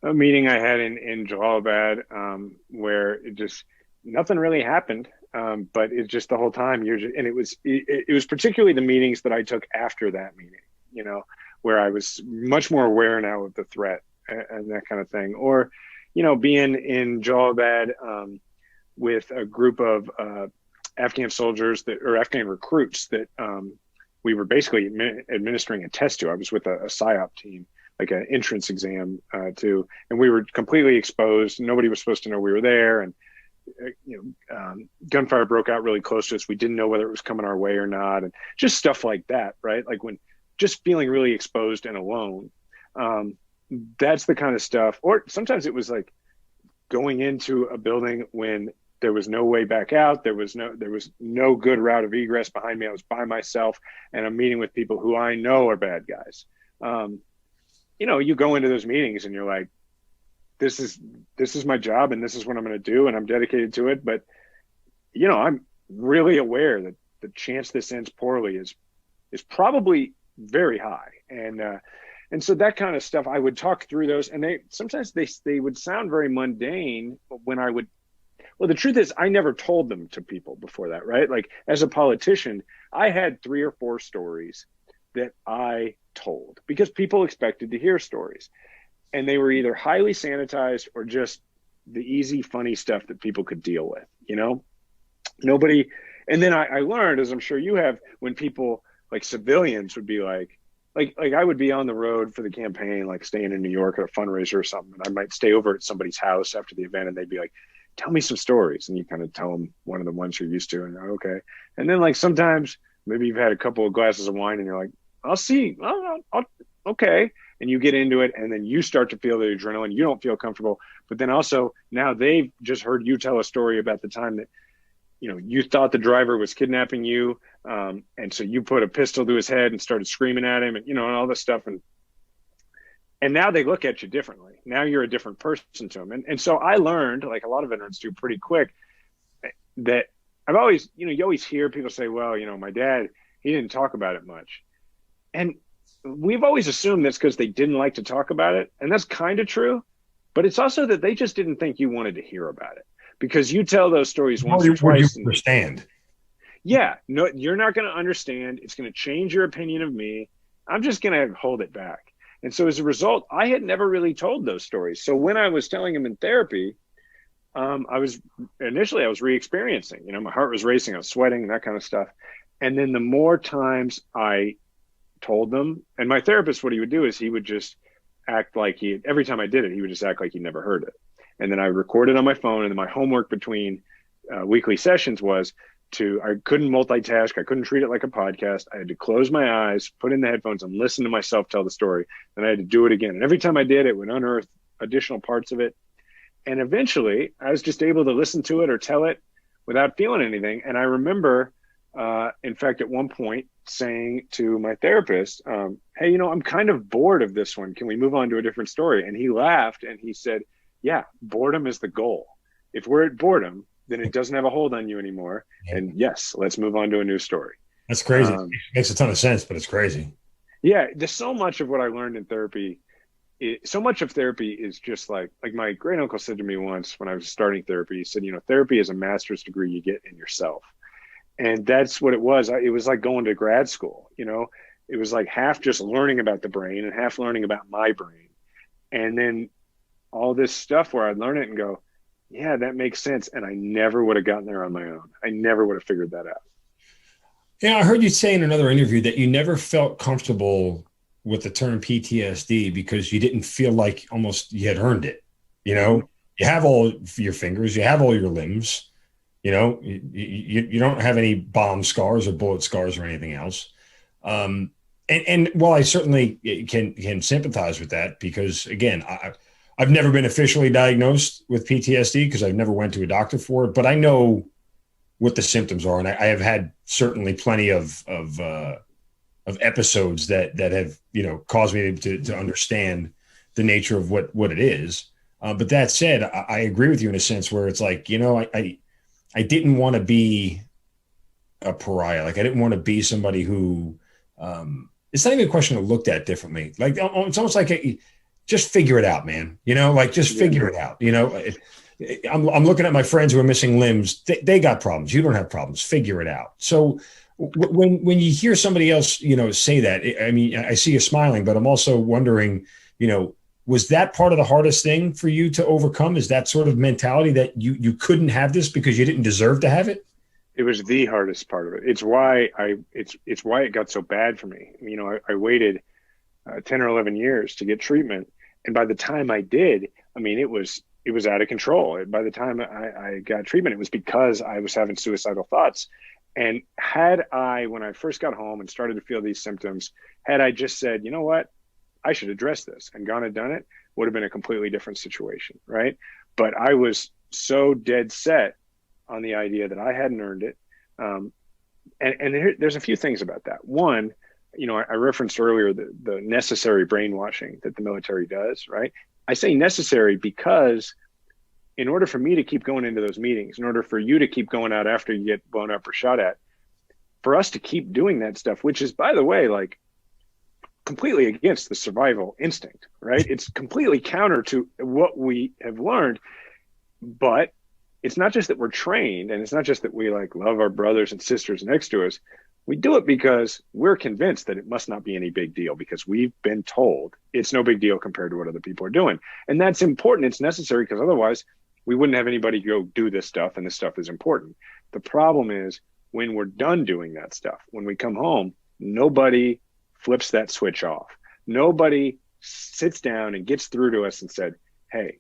a meeting I had in Jalalabad, where it just nothing really happened. But it's just the whole time and it was particularly the meetings that I took after that meeting, where I was much more aware now of the threat and that kind of thing. Or, being in Jalalabad, with a group of Afghan soldiers or Afghan recruits that we were basically administering a test to. I was with a PSYOP team, like an entrance exam to, and we were completely exposed. Nobody was supposed to know we were there. And, gunfire broke out really close to us. We didn't know whether it was coming our way or not. And just stuff like that, right? Like when just feeling really exposed and alone. That's the kind of stuff. Or sometimes it was like going into a building when there was no way back out. There was no good route of egress behind me. I was by myself, and I'm meeting with people who I know are bad guys. You go into those meetings and you're like, this is my job and this is what I'm going to do, and I'm dedicated to it. But, I'm really aware that the chance this ends poorly is probably very high. And so that kind of stuff, I would talk through those, and sometimes they would sound very mundane when well, the truth is I never told them to people before that, right? Like as a politician, I had 3 or 4 stories that I told because people expected to hear stories, and they were either highly sanitized or just the easy, funny stuff that people could deal with, nobody. And then I learned, as I'm sure you have, when people like civilians would be like I would be on the road for the campaign, like staying in New York at a fundraiser or something. And I might stay over at somebody's house after the event, and they'd be like, tell me some stories. And you kind of tell them one of the ones you're used to, and you're okay. And then like sometimes maybe you've had a couple of glasses of wine and you're like, I'll see. Okay. And you get into it, and then you start to feel the adrenaline. You don't feel comfortable. But then also now they've just heard you tell a story about the time that, you thought the driver was kidnapping you. And so you put a pistol to his head and started screaming at him, and, and all this stuff. And now they look at you differently. Now you're a different person to them. And so I learned, like a lot of veterans do pretty quick, that I've always, you always hear people say, well, my dad, he didn't talk about it much. And we've always assumed that's because they didn't like to talk about it. And that's kind of true. But it's also that they just didn't think you wanted to hear about it, because you tell those stories once or twice. You understand. Yeah, no, you're not going to understand. It's going to change your opinion of me. I'm just going to hold it back. And so as a result, I had never really told those stories. So when I was telling them in therapy, I was re-experiencing, my heart was racing, I was sweating, that kind of stuff. And then the more times I told them, and my therapist, what he would do is he would just act like every time I did it, he would just act like he never heard it. And then I recorded on my phone, and then my homework between weekly sessions was I couldn't multitask. I couldn't treat it like a podcast. I had to close my eyes, put in the headphones, and listen to myself tell the story. Then I had to do it again. And every time I did, it would unearth additional parts of it. And eventually I was just able to listen to it or tell it without feeling anything. And I remember, in fact, at one point saying to my therapist, hey, I'm kind of bored of this one. Can we move on to a different story? And he laughed and he said, yeah, boredom is the goal. If we're at boredom, then it doesn't have a hold on you anymore. And yes, let's move on to a new story. That's crazy. It makes a ton of sense, but it's crazy. Yeah. There's so much of what I learned in therapy. So much of therapy is just like my great uncle said to me once when I was starting therapy, he said, therapy is a master's degree you get in yourself. And that's what it was. It was like going to grad school, it was like half just learning about the brain and half learning about my brain. And then all this stuff where I'd learn it and go, yeah, that makes sense. And I never would have gotten there on my own. I never would have figured that out. Yeah, I heard you say in another interview that you never felt comfortable with the term PTSD because you didn't feel like almost you had earned it. You have all your fingers, you have all your limbs, you don't have any bomb scars or bullet scars or anything else. And while I certainly can sympathize with that, because again, I've never been officially diagnosed with PTSD because I've never went to a doctor for it, but I know what the symptoms are. And I have had certainly plenty of episodes that have, caused me to understand the nature of what it is. But that said, I agree with you in a sense where it's like, I didn't want to be a pariah. Like I didn't want to be somebody who, it's not even a question of looked at differently. Like it's almost like just figure it out, man. Like just figure it out. I'm looking at my friends who are missing limbs. They got problems. You don't have problems. Figure it out. So when you hear somebody else, say that, I mean, I see you smiling, but I'm also wondering, was that part of the hardest thing for you to overcome? Is that sort of mentality that you couldn't have this because you didn't deserve to have it? It was the hardest part of it. It's why it's why it got so bad for me. I waited 10 or 11 years to get treatment. And by the time I did, I mean, it was out of control. By the time I got treatment, it was because I was having suicidal thoughts. And when I first got home and started to feel these symptoms, had I just said, you know what, I should address this and gone and done it, would have been a completely different situation, right? But I was so dead set on the idea that I hadn't earned it. There's a few things about that. One, I referenced earlier the necessary brainwashing that the military does, right? I say necessary because in order for me to keep going into those meetings, in order for you to keep going out after you get blown up or shot at, for us to keep doing that stuff, which is, by the way, like completely against the survival instinct, right? It's completely counter to what we have learned. But it's not just that we're trained, and it's not just that we like love our brothers and sisters next to us. We do it because we're convinced that it must not be any big deal, because we've been told it's no big deal compared to what other people are doing. And that's important. It's necessary, because otherwise we wouldn't have anybody go do this stuff, and this stuff is important. The problem is when we're done doing that stuff, when we come home, nobody flips that switch off. Nobody sits down and gets through to us and said, hey,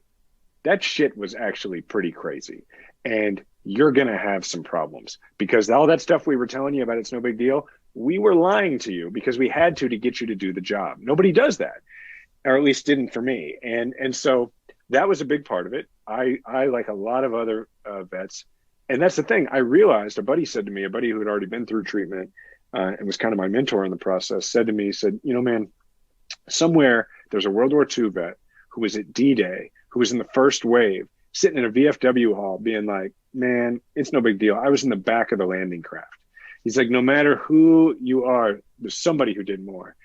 that shit was actually pretty crazy. And you're going to have some problems, because all that stuff we were telling you about, it's no big deal, we were lying to you because we had to get you to do the job. Nobody does that, or at least didn't for me. And so that was a big part of it. I like a lot of other vets. And that's the thing. I realized, a buddy who had already been through treatment and was kind of my mentor in the process, said to me, man, somewhere there's a World War II vet who was at D-Day, who was in the first wave, sitting in a VFW hall being like, man, it's no big deal. I was in the back of the landing craft. He's like, no matter who you are, there's somebody who did more.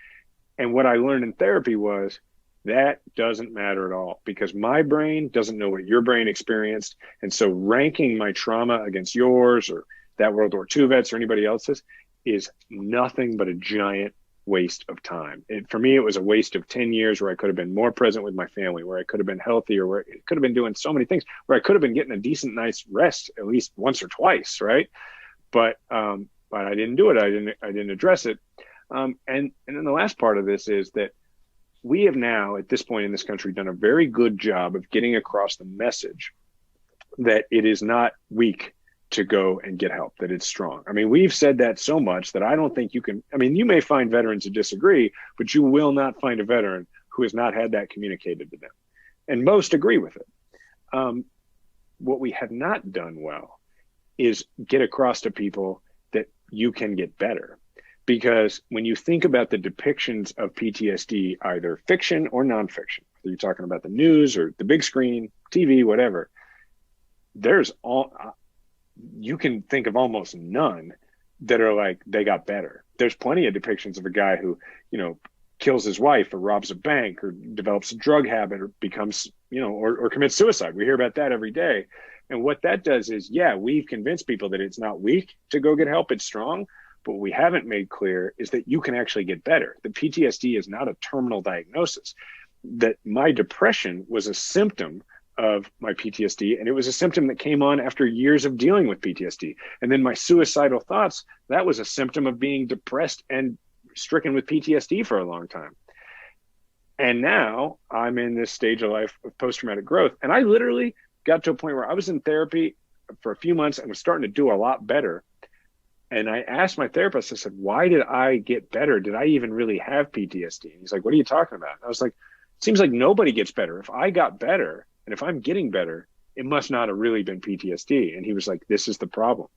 And what I learned in therapy was that doesn't matter at all, because my brain doesn't know what your brain experienced. And so ranking my trauma against yours or that World War II vets or anybody else's is nothing but a giant waste of time. For me, it was a waste of 10 years where I could have been more present with my family, where I could have been healthier, where I could have been doing so many things, where I could have been getting a decent, nice rest at least once or twice, right? But I didn't do it. I didn't address it. And then the last part of this is that we have now, at this point in this country, done a very good job of getting across the message that it is not weak to go and get help, that it's strong. I mean, we've said that so much that I don't think you can, I mean, you may find veterans who disagree, but you will not find a veteran who has not had that communicated to them. And most agree with it. What we have not done well is get across to people that you can get better. Because when you think about the depictions of PTSD, either fiction or nonfiction, whether you're talking about the news or the big screen, TV, whatever, you can think of almost none that are like, they got better. There's plenty of depictions of a guy who, kills his wife or robs a bank or develops a drug habit or becomes, or commits suicide. We hear about that every day. And what that does is, we've convinced people that it's not weak to go get help, it's strong. But what we haven't made clear is that you can actually get better. The PTSD is not a terminal diagnosis. That my depression was a symptom of my PTSD, and it was a symptom that came on after years of dealing with PTSD. And then my suicidal thoughts, that was a symptom of being depressed and stricken with PTSD for a long time. And now I'm in this stage of life of post-traumatic growth. And I literally got to a point where I was in therapy for a few months and was starting to do a lot better. And I asked my therapist, I said, why did I get better? Did I even really have PTSD? And he's like, what are you talking about? I was like, it seems like nobody gets better. If I got better, and if I'm getting better, it must not have really been PTSD. And he was like, this is the problem.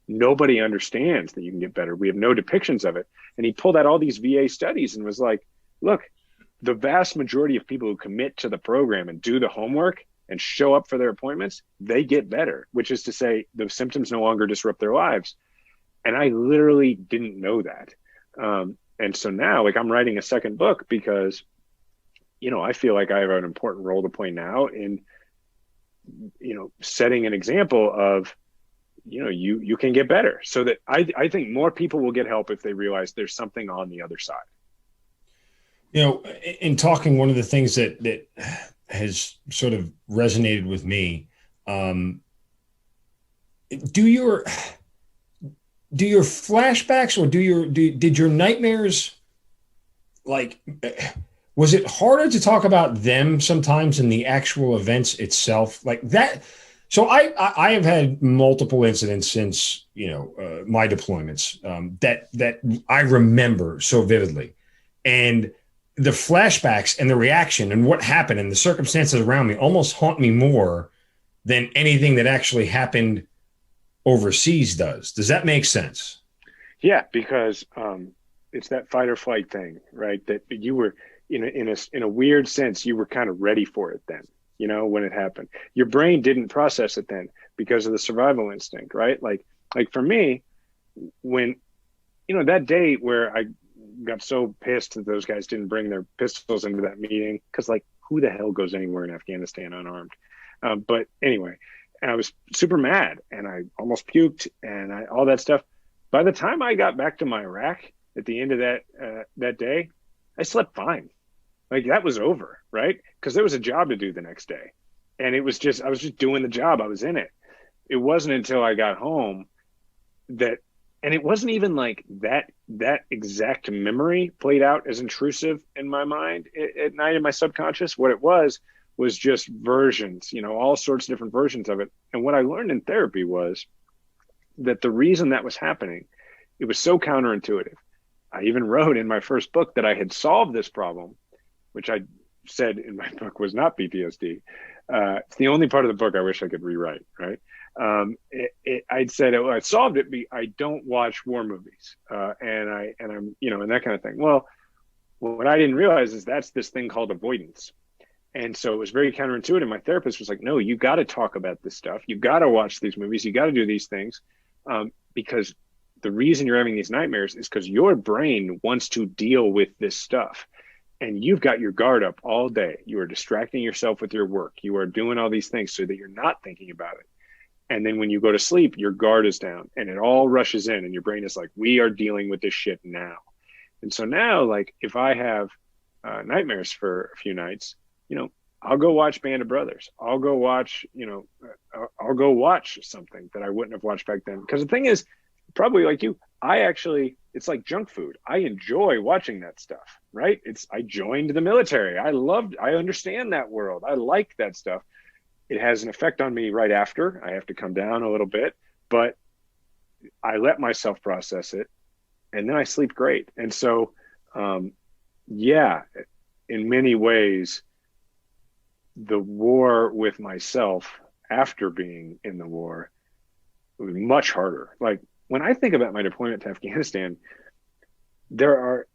Nobody understands that you can get better. We have no depictions of it. And he pulled out all these VA studies and was like, look, the vast majority of people who commit to the program and do the homework and show up for their appointments, they get better, which is to say the symptoms no longer disrupt their lives. And I literally didn't know that. And so now, I'm writing a second book because I feel like I have an important role to play now in, setting an example of, you can get better, so that I think more people will get help if they realize there's something on the other side. In talking, one of the things that has sort of resonated with me, do your flashbacks, or did your nightmares, like, was it harder to talk about them sometimes than the actual events itself, like that? So I have had multiple incidents since my deployments, that I remember so vividly, and the flashbacks and the reaction and what happened and the circumstances around me almost haunt me more than anything that actually happened overseas does. Does that make sense? Yeah, because it's that fight or flight thing, right? That you were in a weird sense, you were kind of ready for it then, when it happened. Your brain didn't process it then because of the survival instinct, right? Like for me, when, that day where I got so pissed that those guys didn't bring their pistols into that meeting, because, like, who the hell goes anywhere in Afghanistan unarmed? But anyway, and I was super mad, and I almost puked, and all that stuff. By the time I got back to my rack at the end of that day, I slept fine. Like, that was over, right? Because there was a job to do the next day, and I was just doing the job. I was in it. It wasn't until I got home that. And it wasn't even like that exact memory played out as intrusive in my mind at night in my subconscious. What it was just versions, all sorts of different versions of it. And what I learned in therapy was that the reason that was happening, it was so counterintuitive. I even wrote in my first book that I had solved this problem, which I said in my book was not PTSD. It's the only part of the book I wish I could rewrite, right? I'd said, I solved it. I don't watch war movies, and I'm, and that kind of thing. Well, what I didn't realize is that's this thing called avoidance. And so it was very counterintuitive. My therapist was like, no, you got to talk about this stuff. You got to watch these movies. You got to do these things, because the reason you're having these nightmares is because your brain wants to deal with this stuff. And you've got your guard up all day. You are distracting yourself with your work. You are doing all these things so that you're not thinking about it. And then when you go to sleep, your guard is down and it all rushes in, and your brain is like, we are dealing with this shit now. And so now, like, if I have nightmares for a few nights, I'll go watch Band of Brothers. I'll go watch something that I wouldn't have watched back then. Because the thing is, probably like you, it's like junk food. I enjoy watching that stuff, right? I joined the military. I understand that world. I like that stuff. It has an effect on me right after. I have to come down a little bit, but I let myself process it, and then I sleep great. And so, in many ways, the war with myself after being in the war was much harder. Like, when I think about my deployment to Afghanistan, there's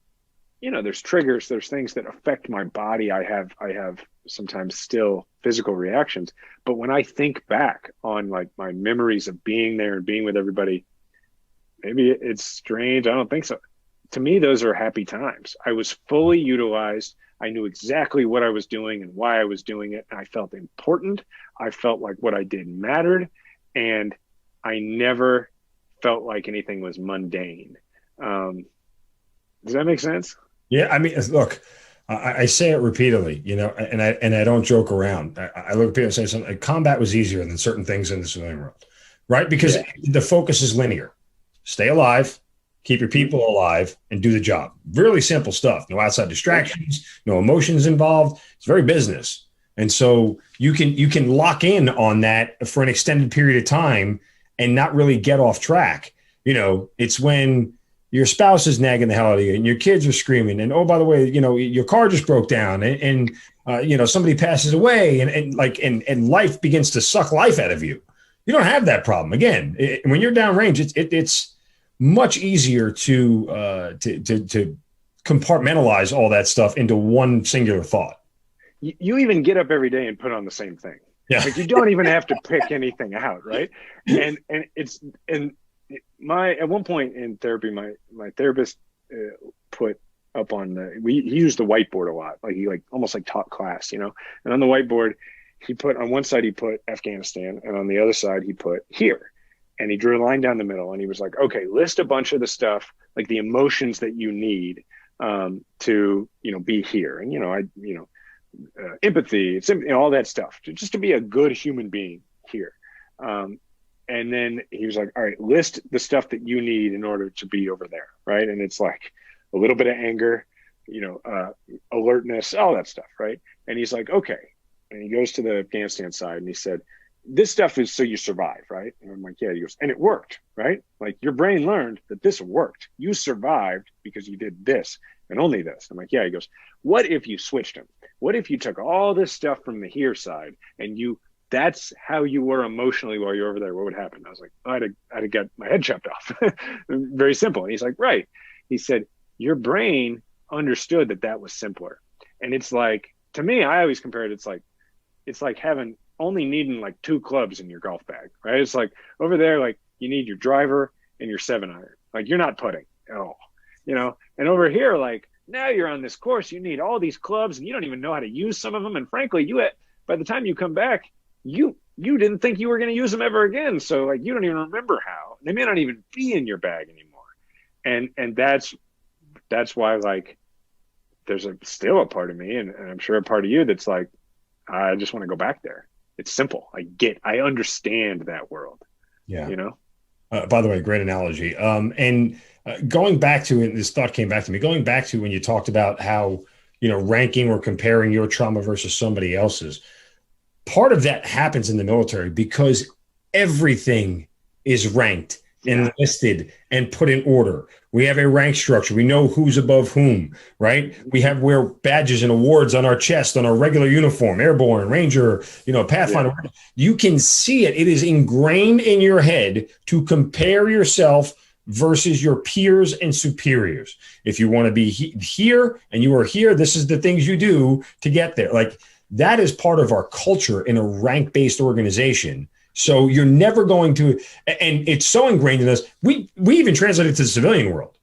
triggers, there's things that affect my body. I have sometimes still physical reactions, but when I think back on, like, my memories of being there and being with everybody, maybe it's strange. I don't think so. To me, those are happy times. I was fully utilized. I knew exactly what I was doing and why I was doing it. And I felt important. I felt like what I did mattered. And I never felt like anything was mundane. Does that make sense? Yeah. I mean, look, I say it repeatedly, and I don't joke around. I look at people and say something. Combat was easier than certain things in the civilian world, right? Because the focus is linear. Stay alive, keep your people alive, and do the job. Really simple stuff. No outside distractions, no emotions involved. It's very business. And so you can lock in on that for an extended period of time and not really get off track. It's when your spouse is nagging the hell out of you and your kids are screaming. And, oh, by the way, your car just broke down and somebody passes away and life begins to suck life out of you. You don't have that problem. Again, when you're downrange, it's much easier to compartmentalize all that stuff into one singular thought. You even get up every day and put on the same thing. Yeah. Like, you don't even have to pick anything out, right? At one point in therapy, my therapist put up on he used the whiteboard a lot. Like he almost like taught class, and on the whiteboard, he put on one side, he put Afghanistan, and on the other side, he put here. And he drew a line down the middle, and he was like, okay, list a bunch of the stuff, like the emotions that you need to, be here. And, empathy, all that stuff, just to be a good human being here. And then he was like, all right, list the stuff that you need in order to be over there. Right. And it's like a little bit of anger, alertness, all that stuff. Right. And he's like, okay. And he goes to the Afghanistan side and he said, this stuff is so you survive, right? And I'm like, yeah. He goes, and it worked, right? Like your brain learned that this worked. You survived because you did this and only this. I'm like, yeah. He goes, what if you switched them? What if you took all this stuff from the here side and that's how you were emotionally while you're over there? What would happen? I was like, I'd have got my head chopped off. Very simple. And he's like, right. He said, your brain understood that was simpler. And it's like, to me, I always compare it. It's like having only needing like 2 clubs in your golf bag, right? It's like over there, like you need your driver and your 7-iron. Like you're not putting at all, and over here, like now you're on this course, you need all these clubs and you don't even know how to use some of them. And frankly, by the time you come back, you didn't think you were going to use them ever again. So like, you don't even remember how. They may not even be in your bag anymore. And that's why, like, there's still a part of me, and I'm sure a part of you that's like, I just want to go back there. It's simple. I understand that world. Yeah. By the way, great analogy. Going back to it, this thought came back to me, going back to when you talked about how, ranking or comparing your trauma versus somebody else's. Part of that happens in the military because everything is ranked and listed and put in order. We have a rank structure. We know who's above whom, right? We wear badges and awards on our chest, on our regular uniform, airborne, ranger, Pathfinder. Yeah. You can see it. It is ingrained in your head to compare yourself versus your peers and superiors. If you want to be here and you are here, this is the things you do to get there. Like that is part of our culture in a rank-based organization. So you're never going to, and it's so ingrained in us. We even translate it to the civilian world.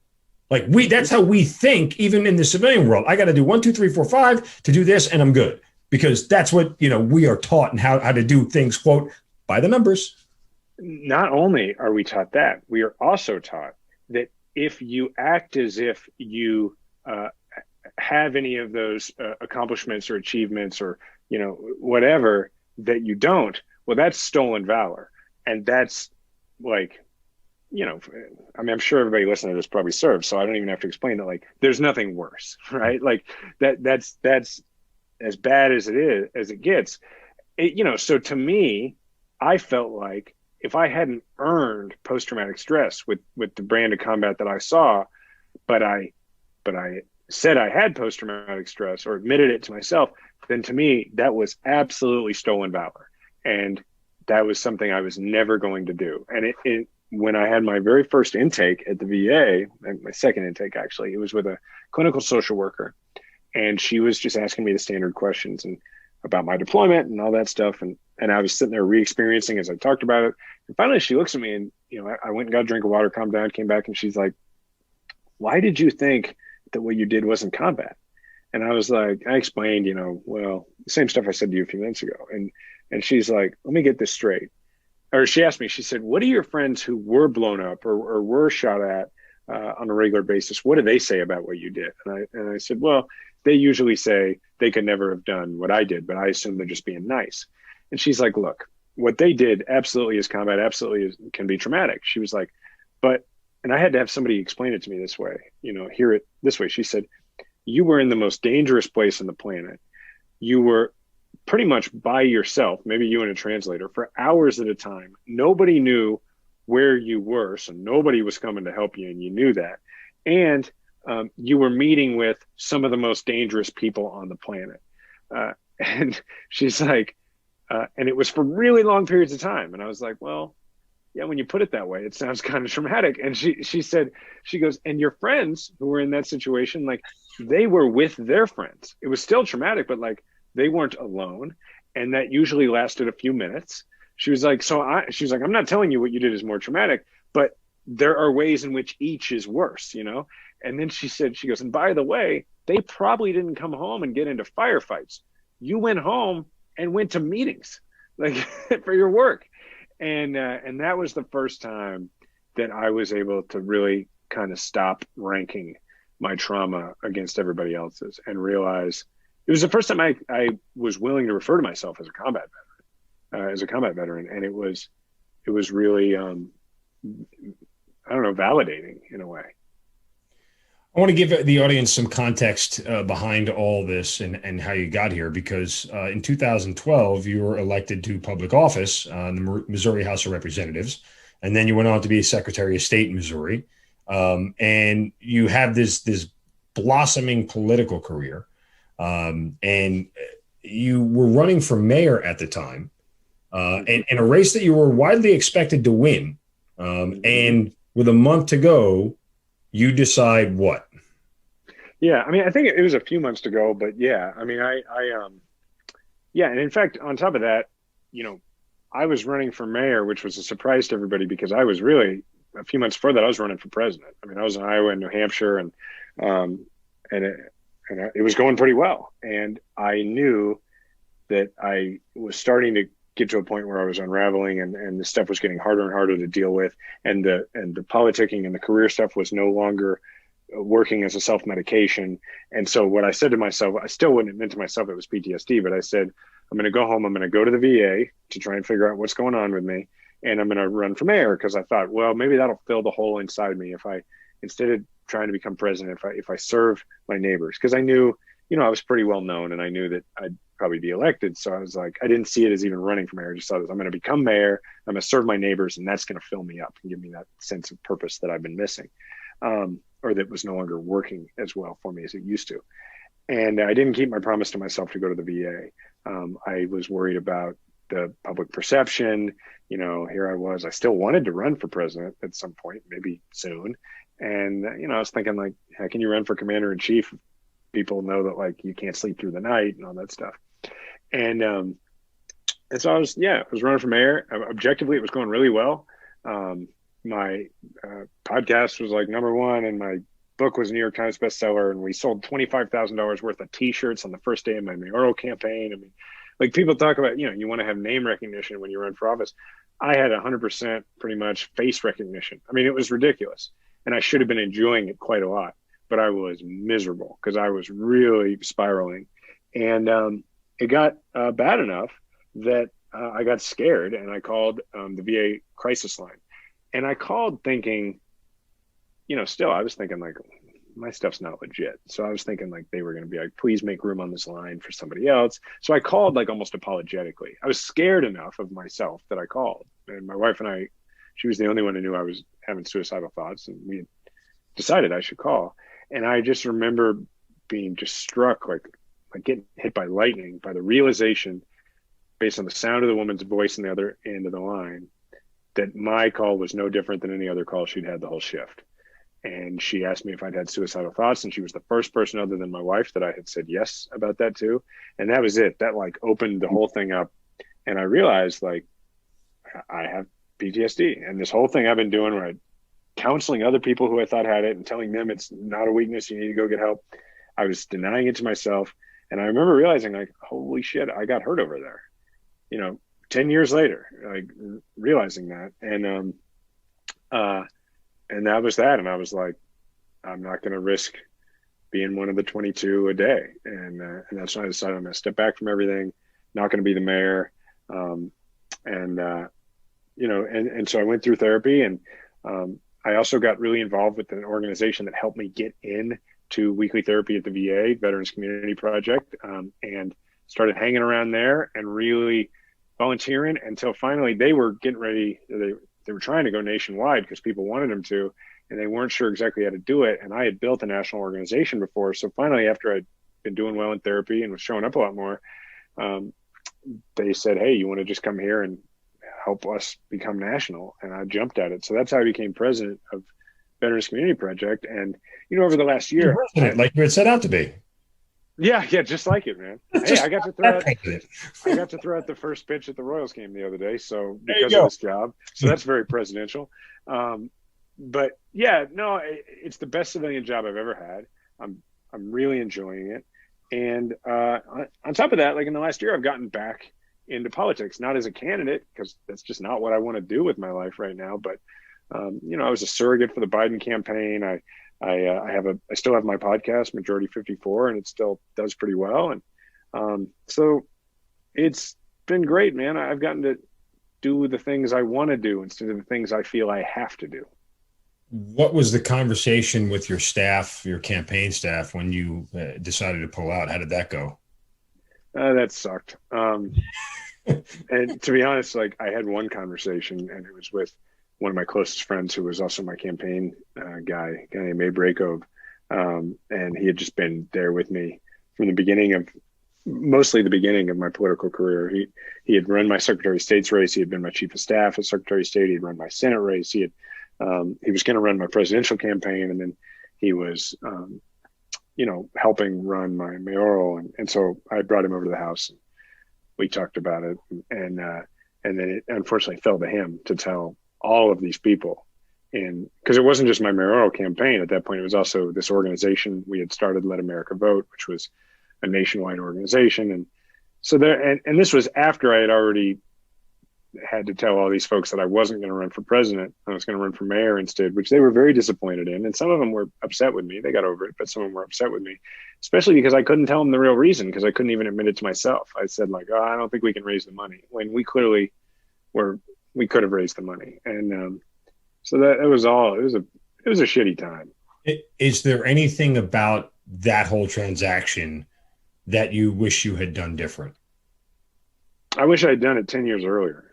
Like that's how we think, even in the civilian world. I got to do 1, 2, 3, 4, 5 to do this, and I'm good, because that's what we are taught and how to do things. Quote, by the numbers. Not only are we taught that, we are also taught that if you act as if you have any of those accomplishments or achievements or whatever that you don't. Well, that's stolen valor. And that's like, I'm sure everybody listening to this probably serves, so I don't even have to explain that. Like, there's nothing worse, right? Like that's as bad as it gets. So to me, I felt like if I hadn't earned post-traumatic stress with the brand of combat that I saw, but I said I had post-traumatic stress or admitted it to myself, then to me, that was absolutely stolen valor. And that was something I was never going to do. And when I had my very first intake at the VA, my second intake, actually, it was with a clinical social worker. And she was just asking me the standard questions and about my deployment and all that stuff. And I was sitting there re-experiencing as I talked about it. And finally, she looks at me and, I went and got a drink of water, calmed down, came back. And she's like, why did you think that what you did wasn't combat? And I was like, I explained, well, the same stuff I said to you a few minutes ago. And she's like, let me get this straight. Or she asked me, she said, what do your friends who were blown up or were shot at on a regular basis, what do they say about what you did? And I said, well, they usually say they could never have done what I did, but I assume they're just being nice. And she's like, look, what they did absolutely is combat, absolutely can be traumatic. She was like, and I had to have somebody explain it to me this way, hear it this way. She said, you were in the most dangerous place on the planet. You were pretty much by yourself, maybe you and a translator, for hours at a time. Nobody knew where you were, so nobody was coming to help you, and you knew that. And you were meeting with some of the most dangerous people on the planet. And she's like, and it was for really long periods of time. And I was like, well, yeah, when you put it that way, it sounds kind of traumatic. And she said, she goes, and your friends who were in that situation, like they were with their friends. It was still traumatic, but like they weren't alone. And that usually lasted a few minutes. She was like, she was like, I'm not telling you what you did is more traumatic, but there are ways in which each is worse, And then she goes, and by the way, they probably didn't come home and get into firefights. You went home and went to meetings like for your work. And that was the first time that I was able to really kind of stop ranking my trauma against everybody else's and realize it was the first time I was willing to refer to myself as a combat veteran. And it was really, I don't know, validating in a way. I want to give the audience some context behind all this and how you got here, because in 2012, you were elected to public office in the Missouri House of Representatives, and then you went on to be Secretary of State in Missouri. And you have this blossoming political career. And you were running for mayor at the time, in a race that you were widely expected to win. And with a month to go, you decide what? Yeah, I mean, I think it was a few months to go, but yeah, I mean, yeah, and in fact, on top of that, you know, I was running for mayor, which was a surprise to everybody because I was really a few months before that I was running for president. I mean, I was in Iowa and New Hampshire, and it was going pretty well, and I knew that I was starting to get to a point where I was unraveling, and the stuff was getting harder and harder to deal with, and the politicking and the career stuff was no longer working as a self-medication. And so what I said to myself, I still wouldn't admit to myself it was PTSD, but I said, I'm going to go home, I'm going to go to the VA to try and figure out what's going on with me, and I'm going to run for mayor, because I thought, well, maybe that'll fill the hole inside me if I, instead of trying to become president, if I serve my neighbors, because I knew, you know, I was pretty well known, and I knew that I'd probably be elected. So I was like, I didn't see it as even running for mayor. I just thought, I'm going to become mayor, I'm going to serve my neighbors, and that's going to fill me up and give me that sense of purpose that I've been missing, or that was no longer working as well for me as it used to. And I didn't keep my promise to myself to go to the VA. I was worried about the public perception. You know, here I was, I still wanted to run for president at some point, maybe soon. And, you know, I was thinking, like, how can you run for commander in chief? People know that, like, you can't sleep through the night and all that stuff. And so I was running for mayor. Objectively, it was going really well. My podcast was like #1, and my book was a New York Times bestseller, and we sold $25,000 worth of T-shirts on the first day of my mayoral campaign. I mean, like, people talk about, you know, you want to have name recognition when you run for office. I had 100% pretty much face recognition. I mean, it was ridiculous, and I should have been enjoying it quite a lot, but I was miserable because I was really spiraling. And it got bad enough that I got scared, and I called the VA crisis line. And I called thinking, you know, still, I was thinking, like, my stuff's not legit. So I was thinking, like, they were going to be like, please make room on this line for somebody else. So I called, like, almost apologetically. I was scared enough of myself that I called. And my wife and I, she was the only one who knew I was having suicidal thoughts, and we decided I should call. And I just remember being just struck, like getting hit by lightning, by the realization, based on the sound of the woman's voice on the other end of the line, that my call was no different than any other call she'd had the whole shift. And she asked me if I'd had suicidal thoughts, and she was the first person other than my wife that I had said yes about that too. And that was it. That, like, opened the whole thing up. And I realized, like, I have PTSD, and this whole thing I've been doing, where I'm counseling other people who I thought had it and telling them it's not a weakness, you need to go get help. I was denying it to myself. And I remember realizing, like, holy shit, I got hurt over there, you know, 10 years later, like, realizing that. And that was that. And I was like, I'm not going to risk being one of the 22 a day. And that's when I decided I'm going to step back from everything, not going to be the mayor. You know, and so I went through therapy, and I also got really involved with an organization that helped me get in to weekly therapy at the VA, Veterans Community Project, and started hanging around there and really volunteering until finally they were getting ready. They were trying to go nationwide because people wanted them to, and they weren't sure exactly how to do it. And I had built a national organization before. So finally, after I'd been doing well in therapy and was showing up a lot more, they said, hey, you want to just come here and help us become national? And I jumped at it. So that's how I became president of Veterans Community Project. And, you know, over the last year, like you had set out to be. Yeah, just like it, man. Hey, I got to throw out the first pitch at the Royals game the other day. So because of this job, so that's very presidential. but yeah, no, it's the best civilian job I've ever had. I'm really enjoying it. And on top of that, like in the last year, I've gotten back into politics, not as a candidate, because that's just not what I want to do with my life right now. But I was a surrogate for the Biden campaign. I still have my podcast, Majority 54, and it still does pretty well. And so it's been great, man. I've gotten to do the things I want to do instead of the things I feel I have to do. What was the conversation with your staff, your campaign staff, when you decided to pull out? How did that go? That sucked. And to be honest, like I had one conversation, and it was with one of my closest friends who was also my campaign guy, a guy named Abe Rakov. And he had just been there with me from the beginning of, mostly the beginning of my political career. He had run my Secretary of State's race. He had been my chief of staff as Secretary of State. He'd run my Senate race. He was going to run my presidential campaign, and then he was, helping run my mayoral. And so I brought him over to the house, and we talked about it. And then it unfortunately fell to him to tell all of these people. And because it wasn't just my mayoral campaign at that point, it was also this organization we had started, Let America Vote, which was a nationwide organization. And so and this was after I had already had to tell all these folks that I wasn't going to run for president. I was going to run for mayor instead, which they were very disappointed in. And some of them were upset with me. They got over it, but some of them were upset with me, especially because I couldn't tell them the real reason, because I couldn't even admit it to myself. I said like, I don't think we can raise the money, when we clearly we could have raised the money. And so that was all. It was a shitty time. Is there anything about that whole transaction that you wish you had done different? I wish I had done it 10 years earlier.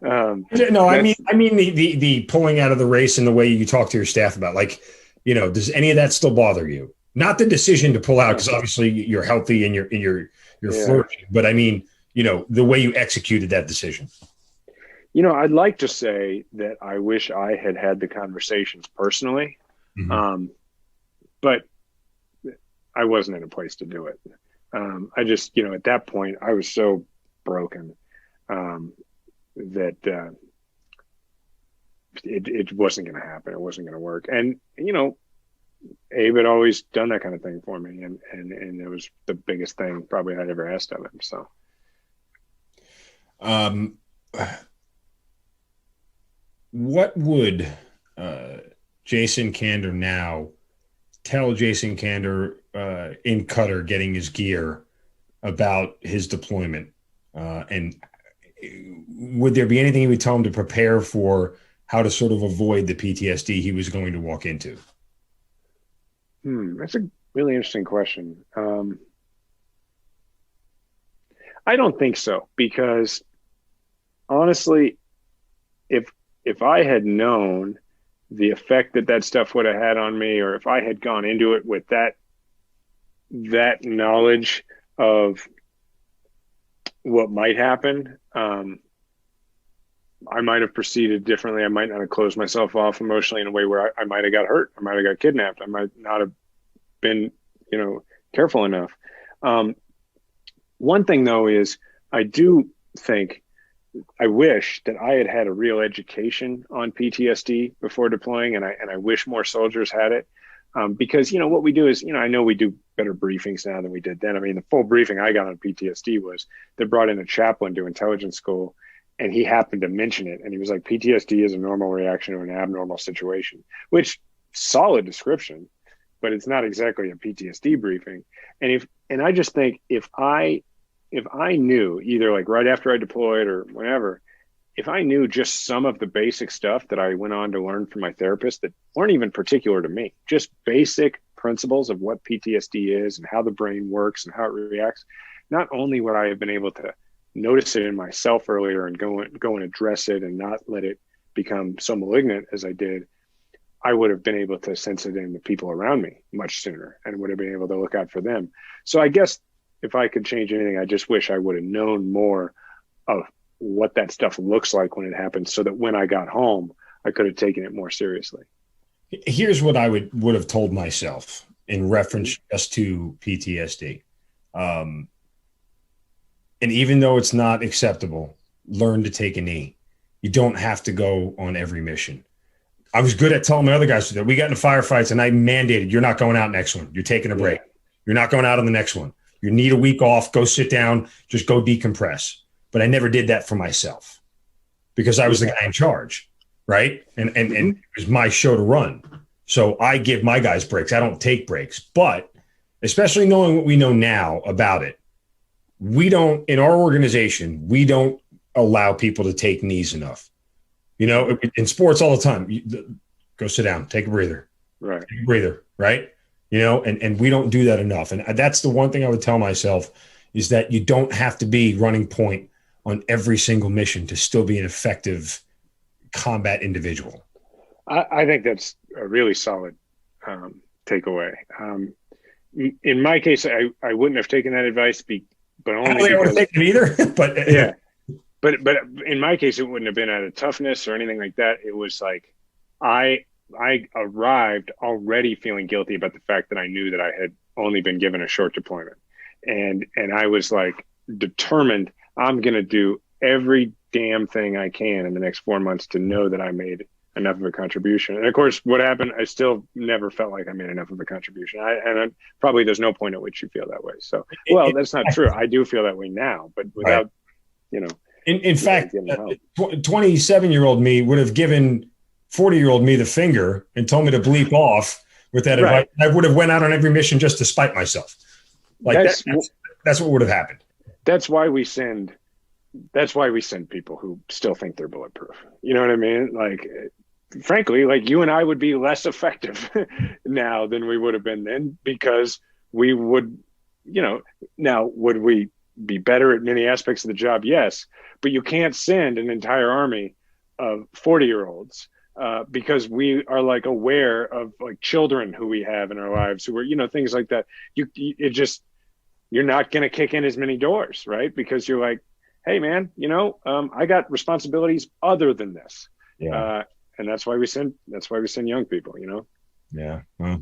No, I mean the pulling out of the race and the way you talk to your staff about, like, does any of that still bother you? Not the decision to pull out, because obviously you're healthy and you're flourishing, but I mean, the way you executed that decision. I'd like to say that I wish I had had the conversations personally, but I wasn't in a place to do it. I just, at that point, I was so broken that it wasn't going to happen. It wasn't going to work. And, Abe had always done that kind of thing for me. And it was the biggest thing probably I'd ever asked of him. So. What would Jason Kander now tell Jason Kander in Qatar getting his gear about his deployment? And would there be anything he would tell him to prepare for, how to sort of avoid the PTSD he was going to walk into? That's a really interesting question. I don't think so, because honestly, if I had known the effect that stuff would have had on me, or if I had gone into it with that knowledge of what might happen, I might have proceeded differently. I might not have closed myself off emotionally in a way where I might have got hurt. I might have got kidnapped. I might not have been, careful enough. One thing though is I do think, I wish that I had had a real education on PTSD before deploying, and I wish more soldiers had it, because what we do is, I know we do better briefings now than we did then. I mean, the full briefing I got on PTSD was they brought in a chaplain to intelligence school, and he happened to mention it, and he was like, PTSD is a normal reaction to an abnormal situation, which solid description, but it's not exactly a PTSD briefing. And I just think if I knew, either like right after I deployed or whenever, if I knew just some of the basic stuff that I went on to learn from my therapist that weren't even particular to me, just basic principles of what PTSD is and how the brain works and how it reacts, not only would I have been able to notice it in myself earlier and go and address it and not let it become so malignant as I did, I would have been able to sense it in the people around me much sooner and would have been able to look out for them. So I guess if I could change anything, I just wish I would have known more of what that stuff looks like when it happens, so that when I got home, I could have taken it more seriously. Here's what I would have told myself in reference just to PTSD. And even though it's not acceptable, learn to take a knee. You don't have to go on every mission. I was good at telling my other guys that we got into firefights and I mandated, you're not going out next one. You're taking a break. You're not going out on the next one. You need a week off, go sit down, just go decompress. But I never did that for myself because I was the guy in charge, right? And it was my show to run. So I give my guys breaks. I don't take breaks. But especially knowing what we know now about it, we don't, in our organization, we don't allow people to take knees enough. You know, in sports all the time, go sit down, take a breather. Right. Take a breather, right? You know, and we don't do that enough. And that's the one thing I would tell myself is that you don't have to be running point on every single mission to still be an effective combat individual. I think that's a really solid takeaway. In my case, I wouldn't have taken that advice, but only I don't think I would have taken it either. But yeah. But in my case, it wouldn't have been out of toughness or anything like that. It was like I arrived already feeling guilty about the fact that I knew that I had only been given a short deployment. And I was like determined I'm going to do every damn thing I can in the next 4 months to know that I made enough of a contribution. And of course, what happened, I still never felt like I made enough of a contribution. Probably there's no point at which you feel that way. So, well, that's not true. I do feel that way now, but without, you know. In fact, 27-year-old me would have given 40-year-old me the finger and told me to bleep off with that advice. I would have went out on every mission just to spite myself. Like that's what would have happened. That's why we send people who still think they're bulletproof. You know what I mean? Like, frankly, like you and I would be less effective now than we would have been then because we would, you know, now would we be better at many aspects of the job? Yes. But you can't send an entire army of 40-year-olds because we are like aware of like children who we have in our lives who are, you know, things like that. You're not going to kick in as many doors, right? Because you're like, hey man, you know, I got responsibilities other than this. Yeah. And that's why we send young people, you know? Yeah. Well,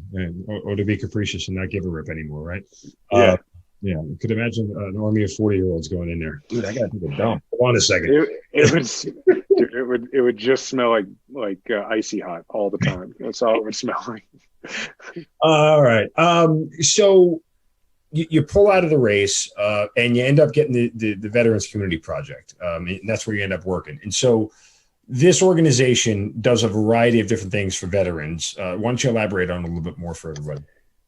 or to be capricious and not give a rip anymore. Right. Yeah. Yeah, you could imagine an army of 40-year-olds going in there. Dude, I got to take a dump. Hold on a second. It would just smell like icy hot all the time. That's all it would smell like. All right. So you pull out of the race, and you end up getting the Veterans Community Project. And that's where you end up working. And so this organization does a variety of different things for veterans. Why don't you elaborate on it a little bit more for everybody?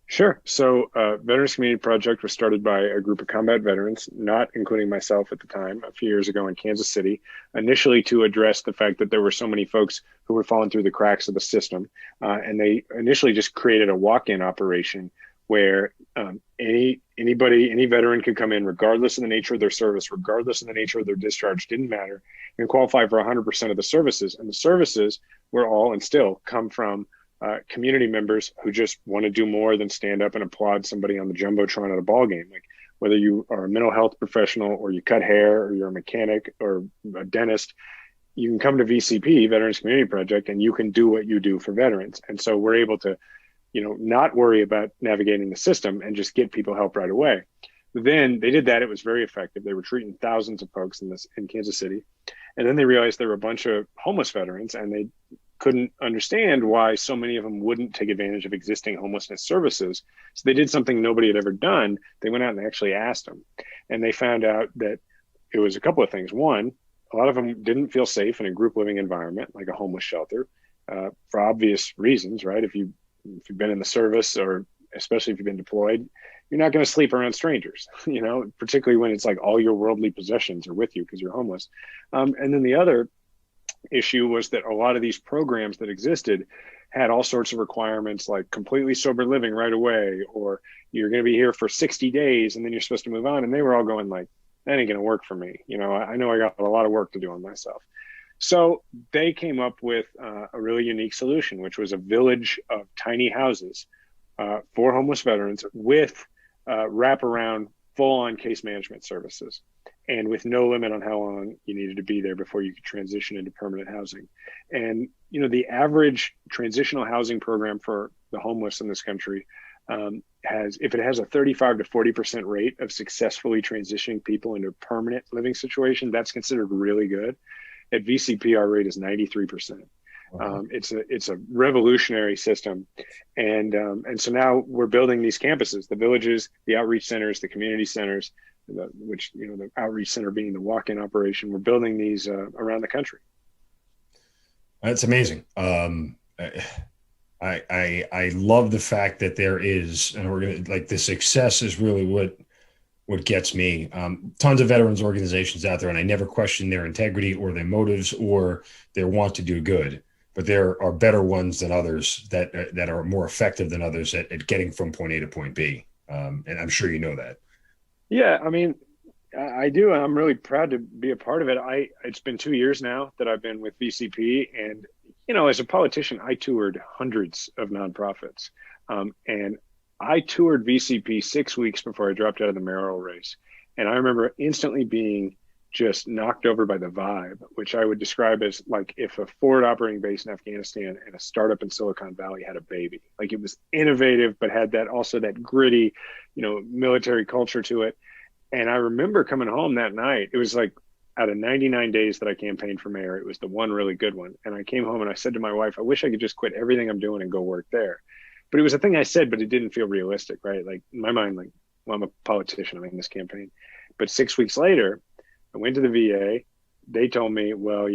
Sure. So Veterans Community Project was started by a group of combat veterans, not including myself at the time, a few years ago in Kansas City, initially to address the fact that there were so many folks who were falling through the cracks of the system. And they initially just created a walk-in operation where any veteran could come in, regardless of the nature of their service, regardless of the nature of their discharge, didn't matter, and qualify for 100% of the services. And the services were all and still come from community members who just want to do more than stand up and applaud somebody on the Jumbotron at a ball game. Like whether you are a mental health professional or you cut hair or you're a mechanic or a dentist, you can come to VCP, Veterans Community Project, and you can do what you do for veterans. And so we're able to, you know, not worry about navigating the system and just get people help right away. Then they did that. It was very effective. They were treating thousands of folks in Kansas City. And then they realized there were a bunch of homeless veterans and they couldn't understand why so many of them wouldn't take advantage of existing homelessness services. So they did something nobody had ever done. They went out and actually asked them. And they found out that it was a couple of things. One, a lot of them didn't feel safe in a group living environment, like a homeless shelter, for obvious reasons, right? If you've been in the service or especially if you've been deployed, you're not going to sleep around strangers, you know, particularly when it's like all your worldly possessions are with you because you're homeless. And then the other issue was that a lot of these programs that existed had all sorts of requirements like completely sober living right away, or you're going to be here for 60 days and then you're supposed to move on. And they were all going like, that ain't going to work for me. You know I got a lot of work to do on myself. So they came up with a really unique solution, which was a village of tiny houses for homeless veterans with wraparound full-on case management services, and with no limit on how long you needed to be there before you could transition into permanent housing. And, you know, the average transitional housing program for the homeless in this country if it has a 35 to 40% rate of successfully transitioning people into a permanent living situation, that's considered really good. At VCP, our rate is 93%. It's a revolutionary system, and so now we're building these campuses, the villages, the outreach centers, the community centers, which the outreach center being the walk-in operation. We're building these around the country. That's amazing. I love the fact that there is an like the success is really what gets me. Tons of veterans organizations out there, and I never question their integrity or their motives or their want to do good. But there are better ones than others that are more effective than others at getting from point A to point B. And I'm sure you know that. Yeah, I mean, I do. I'm really proud to be a part of it. It's been 2 years now that I've been with VCP, and as a politician, I toured hundreds of nonprofits, and I toured VCP 6 weeks before I dropped out of the mayoral race, and I remember instantly being just knocked over by the vibe, which I would describe as like if a forward operating base in Afghanistan and a startup in Silicon Valley had a baby. Like, it was innovative, but had that gritty, military culture to it. And I remember coming home that night. It was like out of 99 days that I campaigned for mayor, it was the one really good one. And I came home and I said to my wife, I wish I could just quit everything I'm doing and go work there. But it was a thing I said, but it didn't feel realistic, right? Like, in my mind, well, I'm a politician, I'm in this campaign. But 6 weeks later, I went to the VA. They told me, well,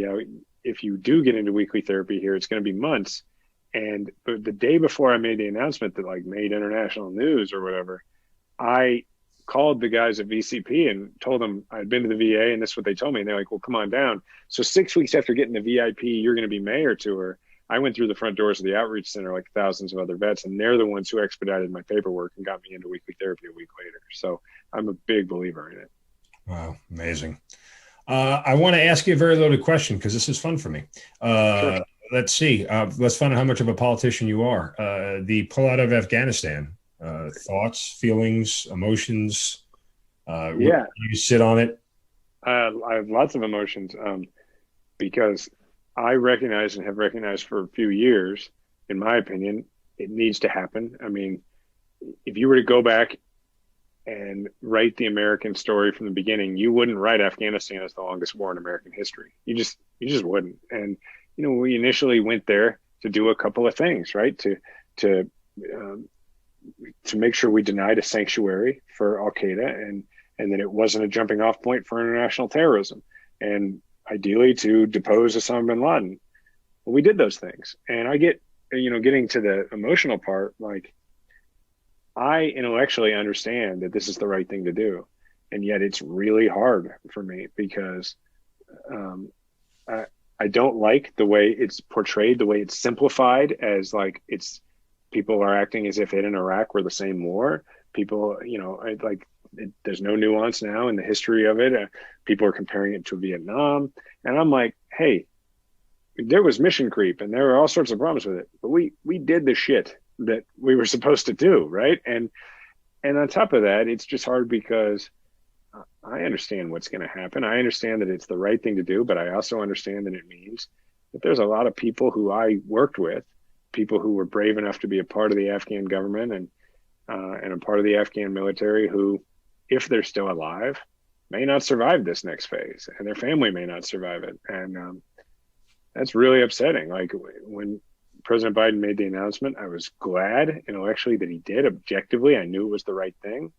if you do get into weekly therapy here, it's going to be months. And the day before I made the announcement that made international news or whatever, I called the guys at VCP and told them I'd been to the VA and this is what they told me. And they're like, well, come on down. So 6 weeks after getting the VIP, you're going to be mayor tour, I went through the front doors of the outreach center like thousands of other vets, and they're the ones who expedited my paperwork and got me into weekly therapy a week later. So I'm a big believer in it. Wow, amazing. I want to ask you a very loaded question because this is fun for me. Sure. Let's see. Let's find out how much of a politician you are. The pullout of Afghanistan, thoughts, feelings, emotions. You sit on it. I have lots of emotions because I recognize and have recognized for a few years, in my opinion, it needs to happen. I mean, if you were to go back and write the American story from the beginning, you wouldn't write Afghanistan as the longest war in American history. You just wouldn't. And we initially went there to do a couple of things, right? To make sure we denied a sanctuary for Al Qaeda, and that it wasn't a jumping off point for international terrorism, and ideally to depose Osama bin Laden. Well, we did those things, and I get getting to the emotional part, like, I intellectually understand that this is the right thing to do. And yet it's really hard for me because I don't like the way it's portrayed, the way it's simplified as like people are acting as if it and Iraq were the same war. People, there's no nuance now in the history of it. People are comparing it to Vietnam. And I'm like, hey, there was mission creep and there were all sorts of problems with it, but we did the shit that we were supposed to do, right? And on top of that, it's just hard because I understand what's going to happen. I understand that it's the right thing to do, but I also understand that it means that there's a lot of people who I worked with, people who were brave enough to be a part of the Afghan government and a part of the Afghan military who, if they're still alive, may not survive this next phase, and their family may not survive it. And that's really upsetting. Like, when President Biden made the announcement, I was glad intellectually that he did. Objectively, I knew it was the right thing.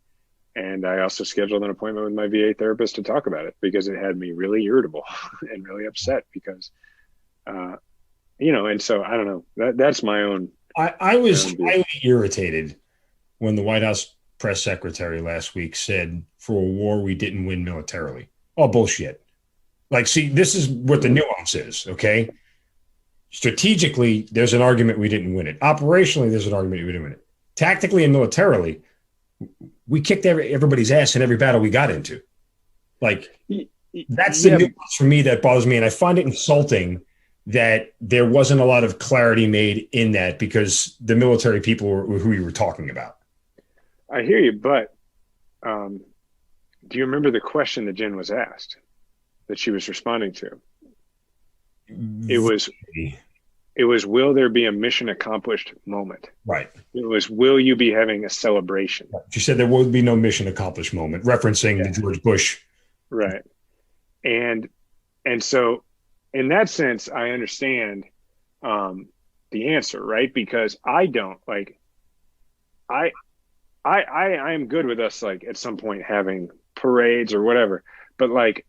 And I also scheduled an appointment with my VA therapist to talk about it because it had me really irritable and really upset because, and so I don't know, that's my own. I was highly irritated when the White House press secretary last week said, for a war we didn't win militarily. Oh, bullshit. Like, see, this is what the nuance is, okay? Strategically, there's an argument we didn't win it. Operationally, there's an argument we didn't win it. Tactically and militarily, we kicked everybody's ass in every battle we got into. Like, that's the nuance for me that bothers me. And I find it insulting that there wasn't a lot of clarity made in that because the military people were who we were talking about. I hear you, but do you remember the question that Jen was asked that she was responding to? It was, will there be a mission accomplished moment? Right. It was, will you be having a celebration? She said there would be no mission accomplished moment, referencing the George Bush. Right. And so in that sense, I understand the answer, right? Because I don't like, I am good with us like at some point having parades or whatever, but like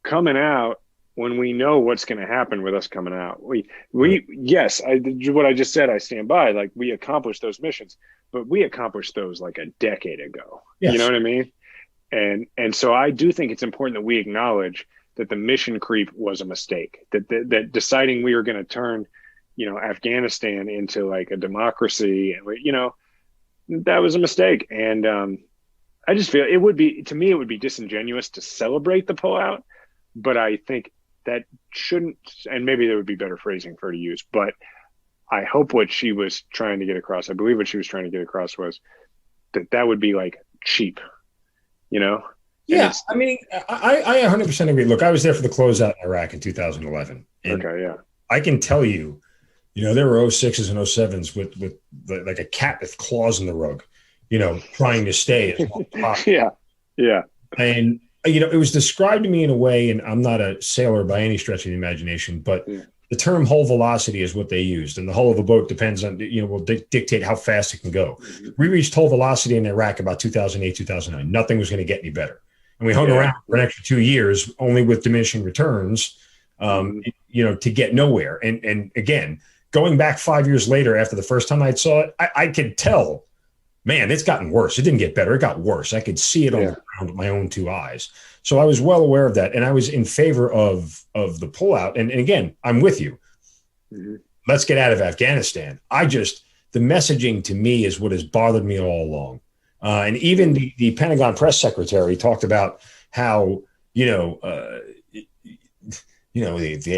coming out when we know what's going to happen with us coming out, yes, what I just said, I stand by. Like we accomplished those missions, but we accomplished those like a decade ago. Yes. You know what I mean? And so I do think it's important that we acknowledge that the mission creep was a mistake. That deciding we were going to turn, Afghanistan into like a democracy, and that was a mistake. And I just feel it would be disingenuous to celebrate the pullout, but I think that shouldn't, and maybe there would be better phrasing for her to use, but I hope what she was trying to get across, I believe what she was trying to get across was that would be like cheap, Yeah. I mean, I 100% agree. Look, I was there for the closeout in Iraq in 2011. And okay. Yeah. I can tell you, there were 06s and 07s with like a cat with claws in the rug, trying to stay as long as possible. Yeah. Yeah. And, it was described to me in a way, and I'm not a sailor by any stretch of the imagination, but the term hull velocity is what they used. And the hull of a boat depends on, will dictate how fast it can go. We reached hull velocity in Iraq about 2008, 2009. Nothing was going to get any better. And we hung around for an extra 2 years, only with diminishing returns, to get nowhere. And again, going back 5 years later after the first time I saw it, I could tell, man, it's gotten worse. It didn't get better. It got worse. I could see it on the ground with my own two eyes. So I was well aware of that. And I was in favor of the pullout. And again, I'm with you. Mm-hmm. Let's get out of Afghanistan. The messaging to me is what has bothered me all along. And even the Pentagon press secretary talked about how, the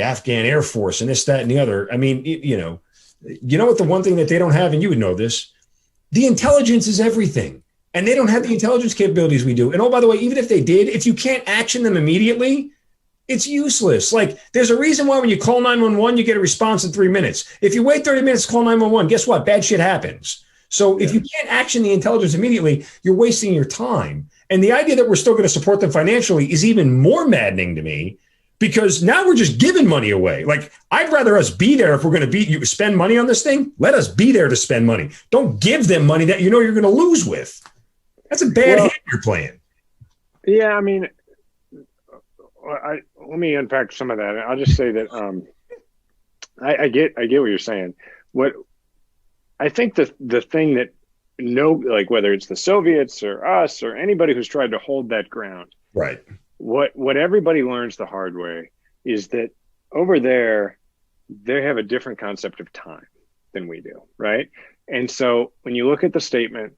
Afghan Air Force and this, that, and the other. I mean, what the one thing that they don't have, and you would know this, the intelligence is everything. And they don't have the intelligence capabilities we do. And oh, by the way, even if they did, if you can't action them immediately, it's useless. Like there's a reason why when you call 911, you get a response in 3 minutes. If you wait 30 minutes to call 911, guess what? Bad shit happens. So if you can't action the intelligence immediately, you're wasting your time. And the idea that we're still going to support them financially is even more maddening to me, because now we're just giving money away. Like I'd rather us be there if we're going to spend money on this thing. Let us be there to spend money. Don't give them money that you're going to lose with. That's a bad hand you're playing. Yeah, I mean, let me unpack some of that. I'll just say that I get what you're saying. What I think the thing that like whether it's the Soviets or us or anybody who's tried to hold that ground, right? What everybody learns the hard way is that over there they have a different concept of time than we do, right? And so when you look at the statement,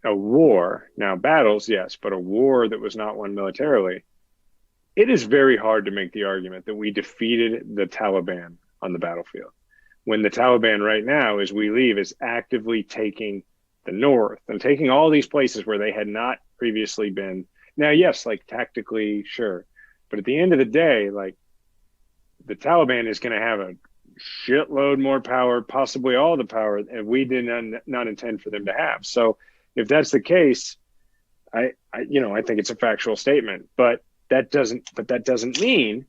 a war, now battles, yes, but a war that was not won militarily, it is very hard to make the argument that we defeated the Taliban on the battlefield. When the Taliban right now, as we leave, is actively taking the north and taking all these places where they had not previously been. Now, yes, like tactically, sure. But at the end of the day, like the Taliban is going to have a shitload more power, possibly all the power, and we did not intend for them to have. So if that's the case, I think it's a factual statement, but that doesn't mean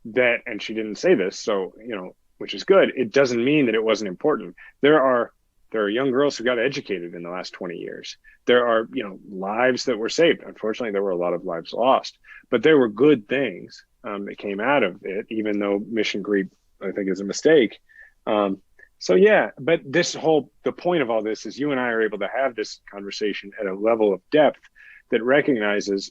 that, and she didn't say this, so, which is good. It doesn't mean that it wasn't important. There are young girls who got educated in the last 20 years. There are, lives that were saved. Unfortunately, there were a lot of lives lost, but there were good things that came out of it, even though mission creep, I think, is a mistake. So yeah, but the point of all this is you and I are able to have this conversation at a level of depth that recognizes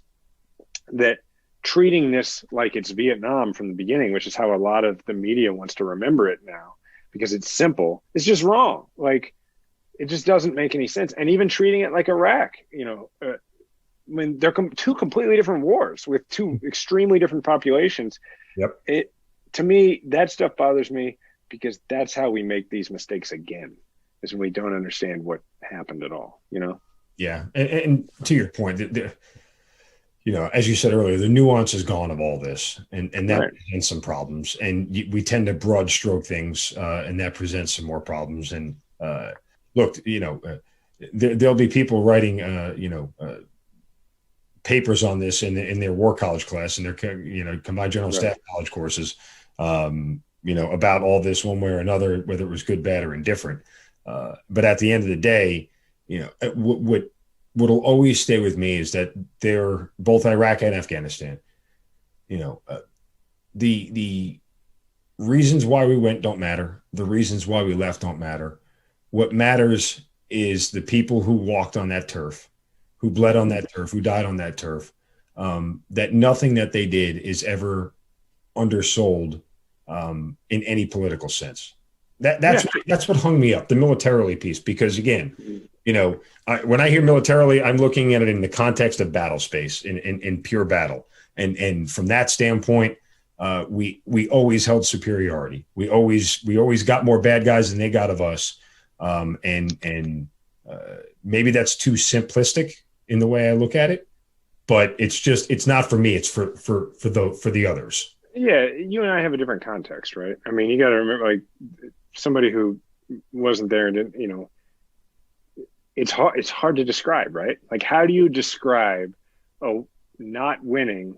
that treating this like it's Vietnam from the beginning, which is how a lot of the media wants to remember it now, because it's simple, is just wrong. Like it just doesn't make any sense. And even treating it like Iraq, when they're two completely different wars with two extremely different populations. Yep. To me, that stuff bothers me, because that's how we make these mistakes again, is when we don't understand what happened at all, Yeah. And to your point, as you said earlier, the nuance is gone of all this, and that presents some problems. And we tend to broad stroke things, and that presents some more problems. And look, there'll be people writing, papers on this in their war college class and their, combined general staff college courses. about all this one way or another, whether it was good, bad, or indifferent. But at the end of the day, what'll always stay with me is that they're both Iraq and Afghanistan. The reasons why we went don't matter. The reasons why we left don't matter. What matters is the people who walked on that turf, who bled on that turf, who died on that turf, that nothing that they did is ever undersold in any political sense. That's what hung me up, the militarily piece, because again, when I hear militarily, I'm looking at it in the context of battle space, in pure battle. And from that standpoint, we always held superiority. We always got more bad guys than they got of us. Maybe that's too simplistic in the way I look at it, but it's not for me. It's for the others. Yeah. You and I have a different context, right? I mean, you got to remember, like, somebody who wasn't there and didn't, it's hard to describe, right? Like, how do you describe, not winning,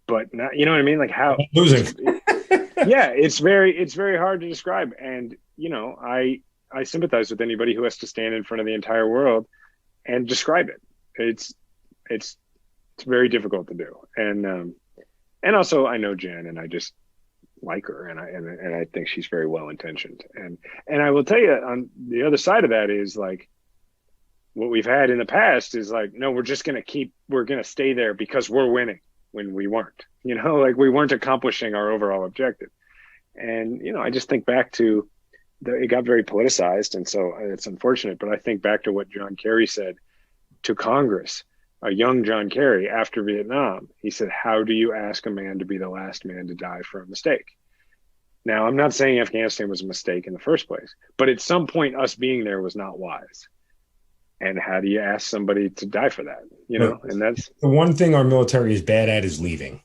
but not, you know what I mean? Like, how losing. Yeah, it's very hard to describe. And, I sympathize with anybody who has to stand in front of the entire world and describe it. It's very difficult to do. And also I know Jen, and I just like her, and I think she's very well intentioned. And I will tell you, on the other side of that is, like, what we've had in the past is like, no, we're going to stay there because we're winning, when we weren't, like, we weren't accomplishing our overall objective. And, I just think back to it got very politicized. And so it's unfortunate, but I think back to what John Kerry said to Congress, a young John Kerry, after Vietnam. He said, how do you ask a man to be the last man to die for a mistake? Now, I'm not saying Afghanistan was a mistake in the first place, but at some point us being there was not wise. And how do you ask somebody to die for that? And that's the one thing our military is bad at, is leaving.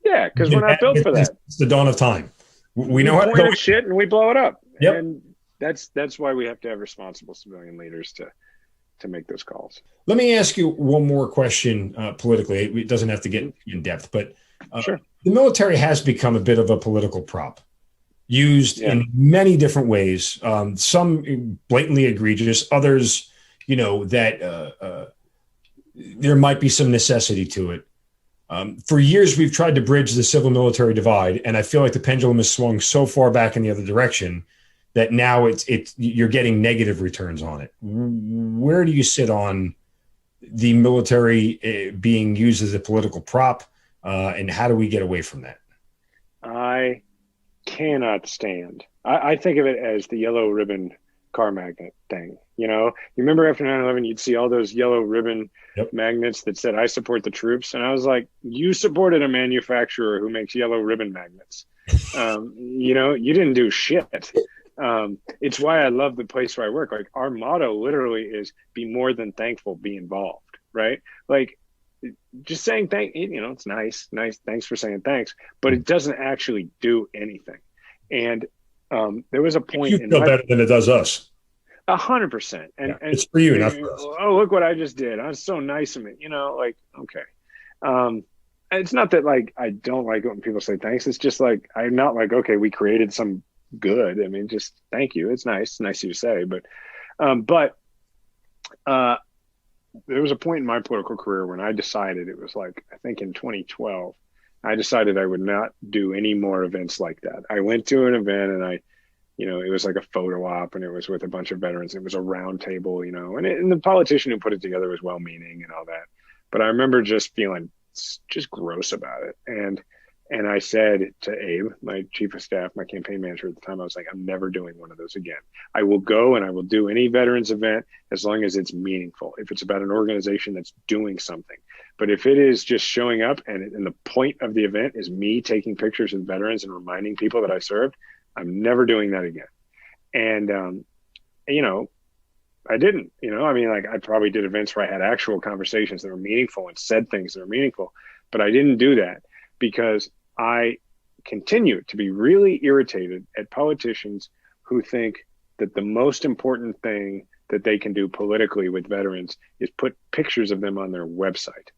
Yeah, because we're not built for that. It's the dawn of time. We know how to point at shit and we blow it up. Yep. And that's why we have to have responsible civilian leaders to make those calls. Let me ask you one more question politically. It doesn't have to get in depth, but sure. The military has become a bit of a political prop, used in many different ways. Some blatantly egregious, others, that there might be some necessity to it. For years, we've tried to bridge the civil-military divide, and I feel like the pendulum has swung so far back in the other direction that now you're getting negative returns on it. Where do you sit on the military being used as a political prop, and how do we get away from that? I cannot stand. I think of it as the yellow ribbon car magnet thing. You remember after 9/11, you'd see all those yellow ribbon magnets that said, I support the troops. And I was like, you supported a manufacturer who makes yellow ribbon magnets. You didn't do shit. It's why I love the place where I work. Like, our motto literally is be more than thankful, be involved, right? Like, just saying it's nice. Thanks for saying thanks, but it doesn't actually do anything. And there was a point. You feel better than it does us. 100%. And it's for you, not for us. Oh, look what I just did. I was so nice of it. Okay. It's not that, like, I don't like it when people say thanks. It's just like, I'm not like, okay, we created some good. I mean, just thank you. It's nice. It's nice of you to say, but there was a point in my political career when I decided, it was like, I think in 2012, I decided I would not do any more events like that. I went to an event and it was like a photo op, and it was with a bunch of veterans. It was a round table, and the politician who put it together was well-meaning and all that. But I remember just feeling just gross about it. And I said to Abe, my chief of staff, my campaign manager at the time, I was like, I'm never doing one of those again. I will go and I will do any veterans event as long as it's meaningful. If it's about an organization that's doing something. But if it is just showing up and the point of the event is me taking pictures of veterans and reminding people that I served, I'm never doing that again. And, I didn't, I probably did events where I had actual conversations that were meaningful and said things that were meaningful, but I didn't do that because I continue to be really irritated at politicians who think that the most important thing that they can do politically with veterans is put pictures of them on their website,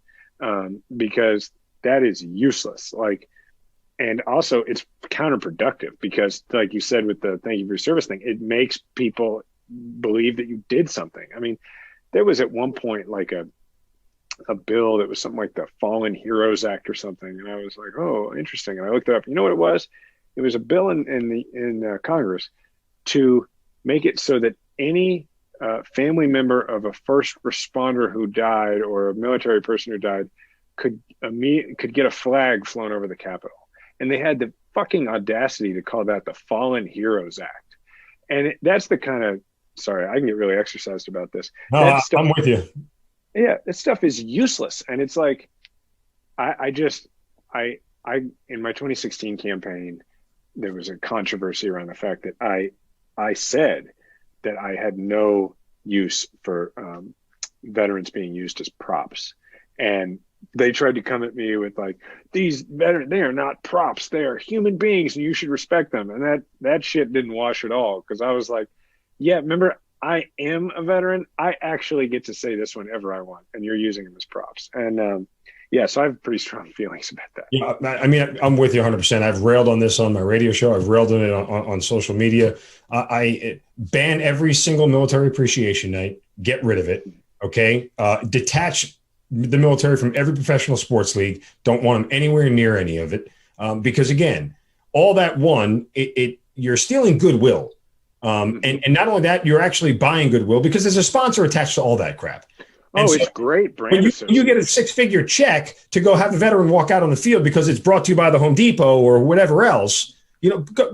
because that is useless. Like, and also it's counterproductive because, like you said, with the thank you for your service thing, it makes people believe that you did something. I mean, there was at one point like a bill that was something like the Fallen Heroes Act or something, and I was like, oh, interesting. And I looked it up. You know what it was? It was a bill in Congress to make it so that any family member of a first responder who died or a military person who died could get a flag flown over the Capitol. And they had the fucking audacity to call that the Fallen Heroes Act. And that's the kind of, sorry, I can get really exercised about this. No, I'm with you. Yeah, this stuff is useless. And it's like, I in my 2016 campaign, there was a controversy around the fact that I said that I had no use for veterans being used as props. And they tried to come at me with like, these veterans, they are not props. They are human beings and you should respect them. And that shit didn't wash at all. Because I was like, yeah, remember, I am a veteran. I actually get to say this whenever I want. And you're using them as props. And yeah, so I have pretty strong feelings about that. Yeah, I mean, I'm with you 100%. I've railed on this on my radio show. I've railed on it on social media. I ban every single military appreciation night. Get rid of it. Okay. Detach the military from every professional sports league. Don't want them anywhere near any of it. Because again, all that you're stealing goodwill. And not only that, you're actually buying goodwill because there's a sponsor attached to all that crap. And it's great brand. When you get a 6-figure check to go have a veteran walk out on the field because it's brought to you by the Home Depot or whatever else,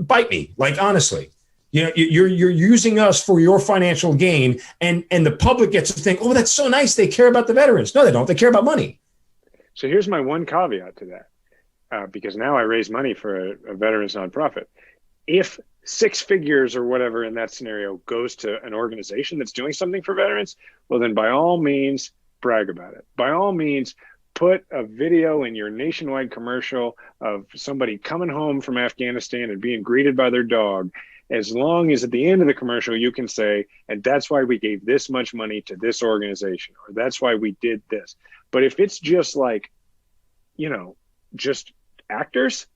bite me. Like, honestly, you're using us for your financial gain, and the public gets to think, oh, that's so nice. They care about the veterans. No, they don't. They care about money. So here's my one caveat to that, because now I raise money for a veterans nonprofit. If 6 figures or whatever in that scenario goes to an organization that's doing something for veterans, well, then by all means, brag about it. By all means, put a video in your nationwide commercial of somebody coming home from Afghanistan and being greeted by their dog, as long as at the end of the commercial you can say, and that's why we gave this much money to this organization, or that's why we did this. But if it's just like, just actors,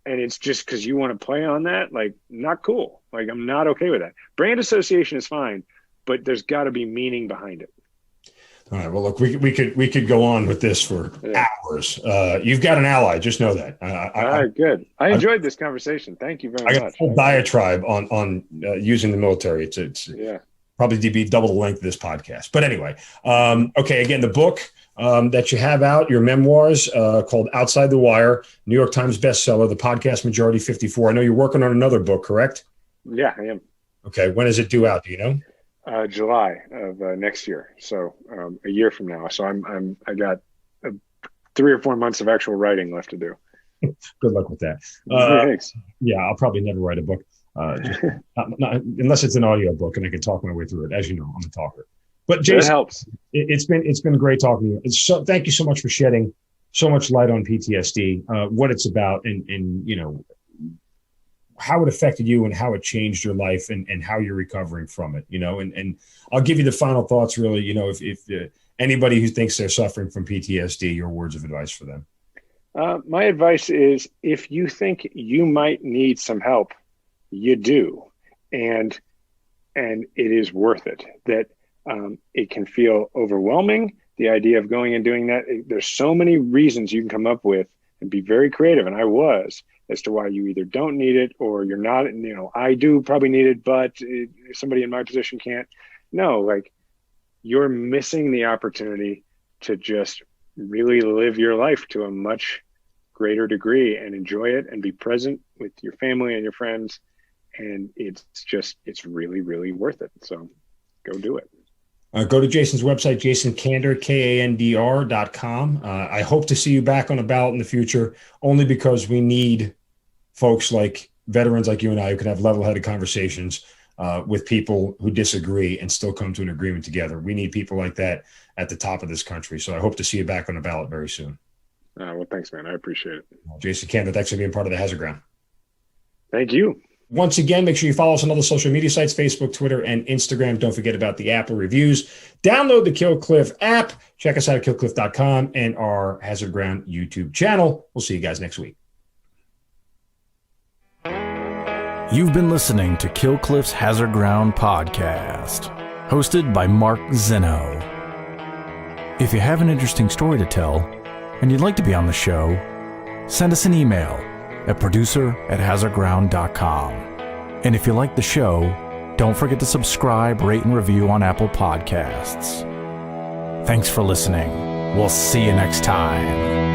and it's just because you want to play on that, like, not cool. Like, I'm not okay with that. Brand association is fine, but there's got to be meaning behind it. All right. Well, look, we could go on with this for hours. You've got an ally. Just know that. All right, good. I enjoyed this conversation. Thank you very much. I got a full diatribe on using the military. It's probably to be double the length of this podcast. But anyway, okay. Again, the book that you have out, your memoirs called Outside the Wire, New York Times bestseller, the podcast Majority 54. I know you're working on another book, correct? Yeah, I am. Okay. When is it due out? Do you know? July of next year. So a year from now. So I got 3 or 4 months of actual writing left to do. Good luck with that. Thanks. Yeah, I'll probably never write a book, not unless it's an audio book and I can talk my way through it. As you know, I'm a talker. But Jason, it helps. It's been great talking to you. Thank you so much for shedding so much light on PTSD, what it's about, and how it affected you and how it changed your life and how you're recovering from it. And I'll give you the final thoughts. Really, if anybody who thinks they're suffering from PTSD, your words of advice for them. My advice is, if you think you might need some help, you do, and it is worth it. That it can feel overwhelming, the idea of going and doing that. There's so many reasons you can come up with and be very creative, and I was, as to why you either don't need it or you're not. I do probably need it, but somebody in my position can't. No, like, you're missing the opportunity to just really live your life to a much greater degree and enjoy it and be present with your family and your friends. And it's really, really worth it. So go do it. Go to Jason's website, Kander, KANDR.com. I hope to see you back on a ballot in the future, only because we need folks like veterans like you and I who can have level-headed conversations with people who disagree and still come to an agreement together. We need people like that at the top of this country. So I hope to see you back on the ballot very soon. Well, thanks, man. I appreciate it. Jason Kander, thanks for being part of the Hazard Ground. Thank you. Once again, make sure you follow us on other social media sites, Facebook, Twitter, and Instagram. Don't forget about the Apple reviews. Download the Kill Cliff app. Check us out at killcliff.com and our Hazard Ground YouTube channel. We'll see you guys next week. You've been listening to Killcliff's Hazard Ground podcast, hosted by Mark Zeno. If you have an interesting story to tell and you'd like to be on the show, send us an email at producer@hazardground.com. And if you like the show, don't forget to subscribe, rate, and review on Apple Podcasts. Thanks for listening. We'll see you next time.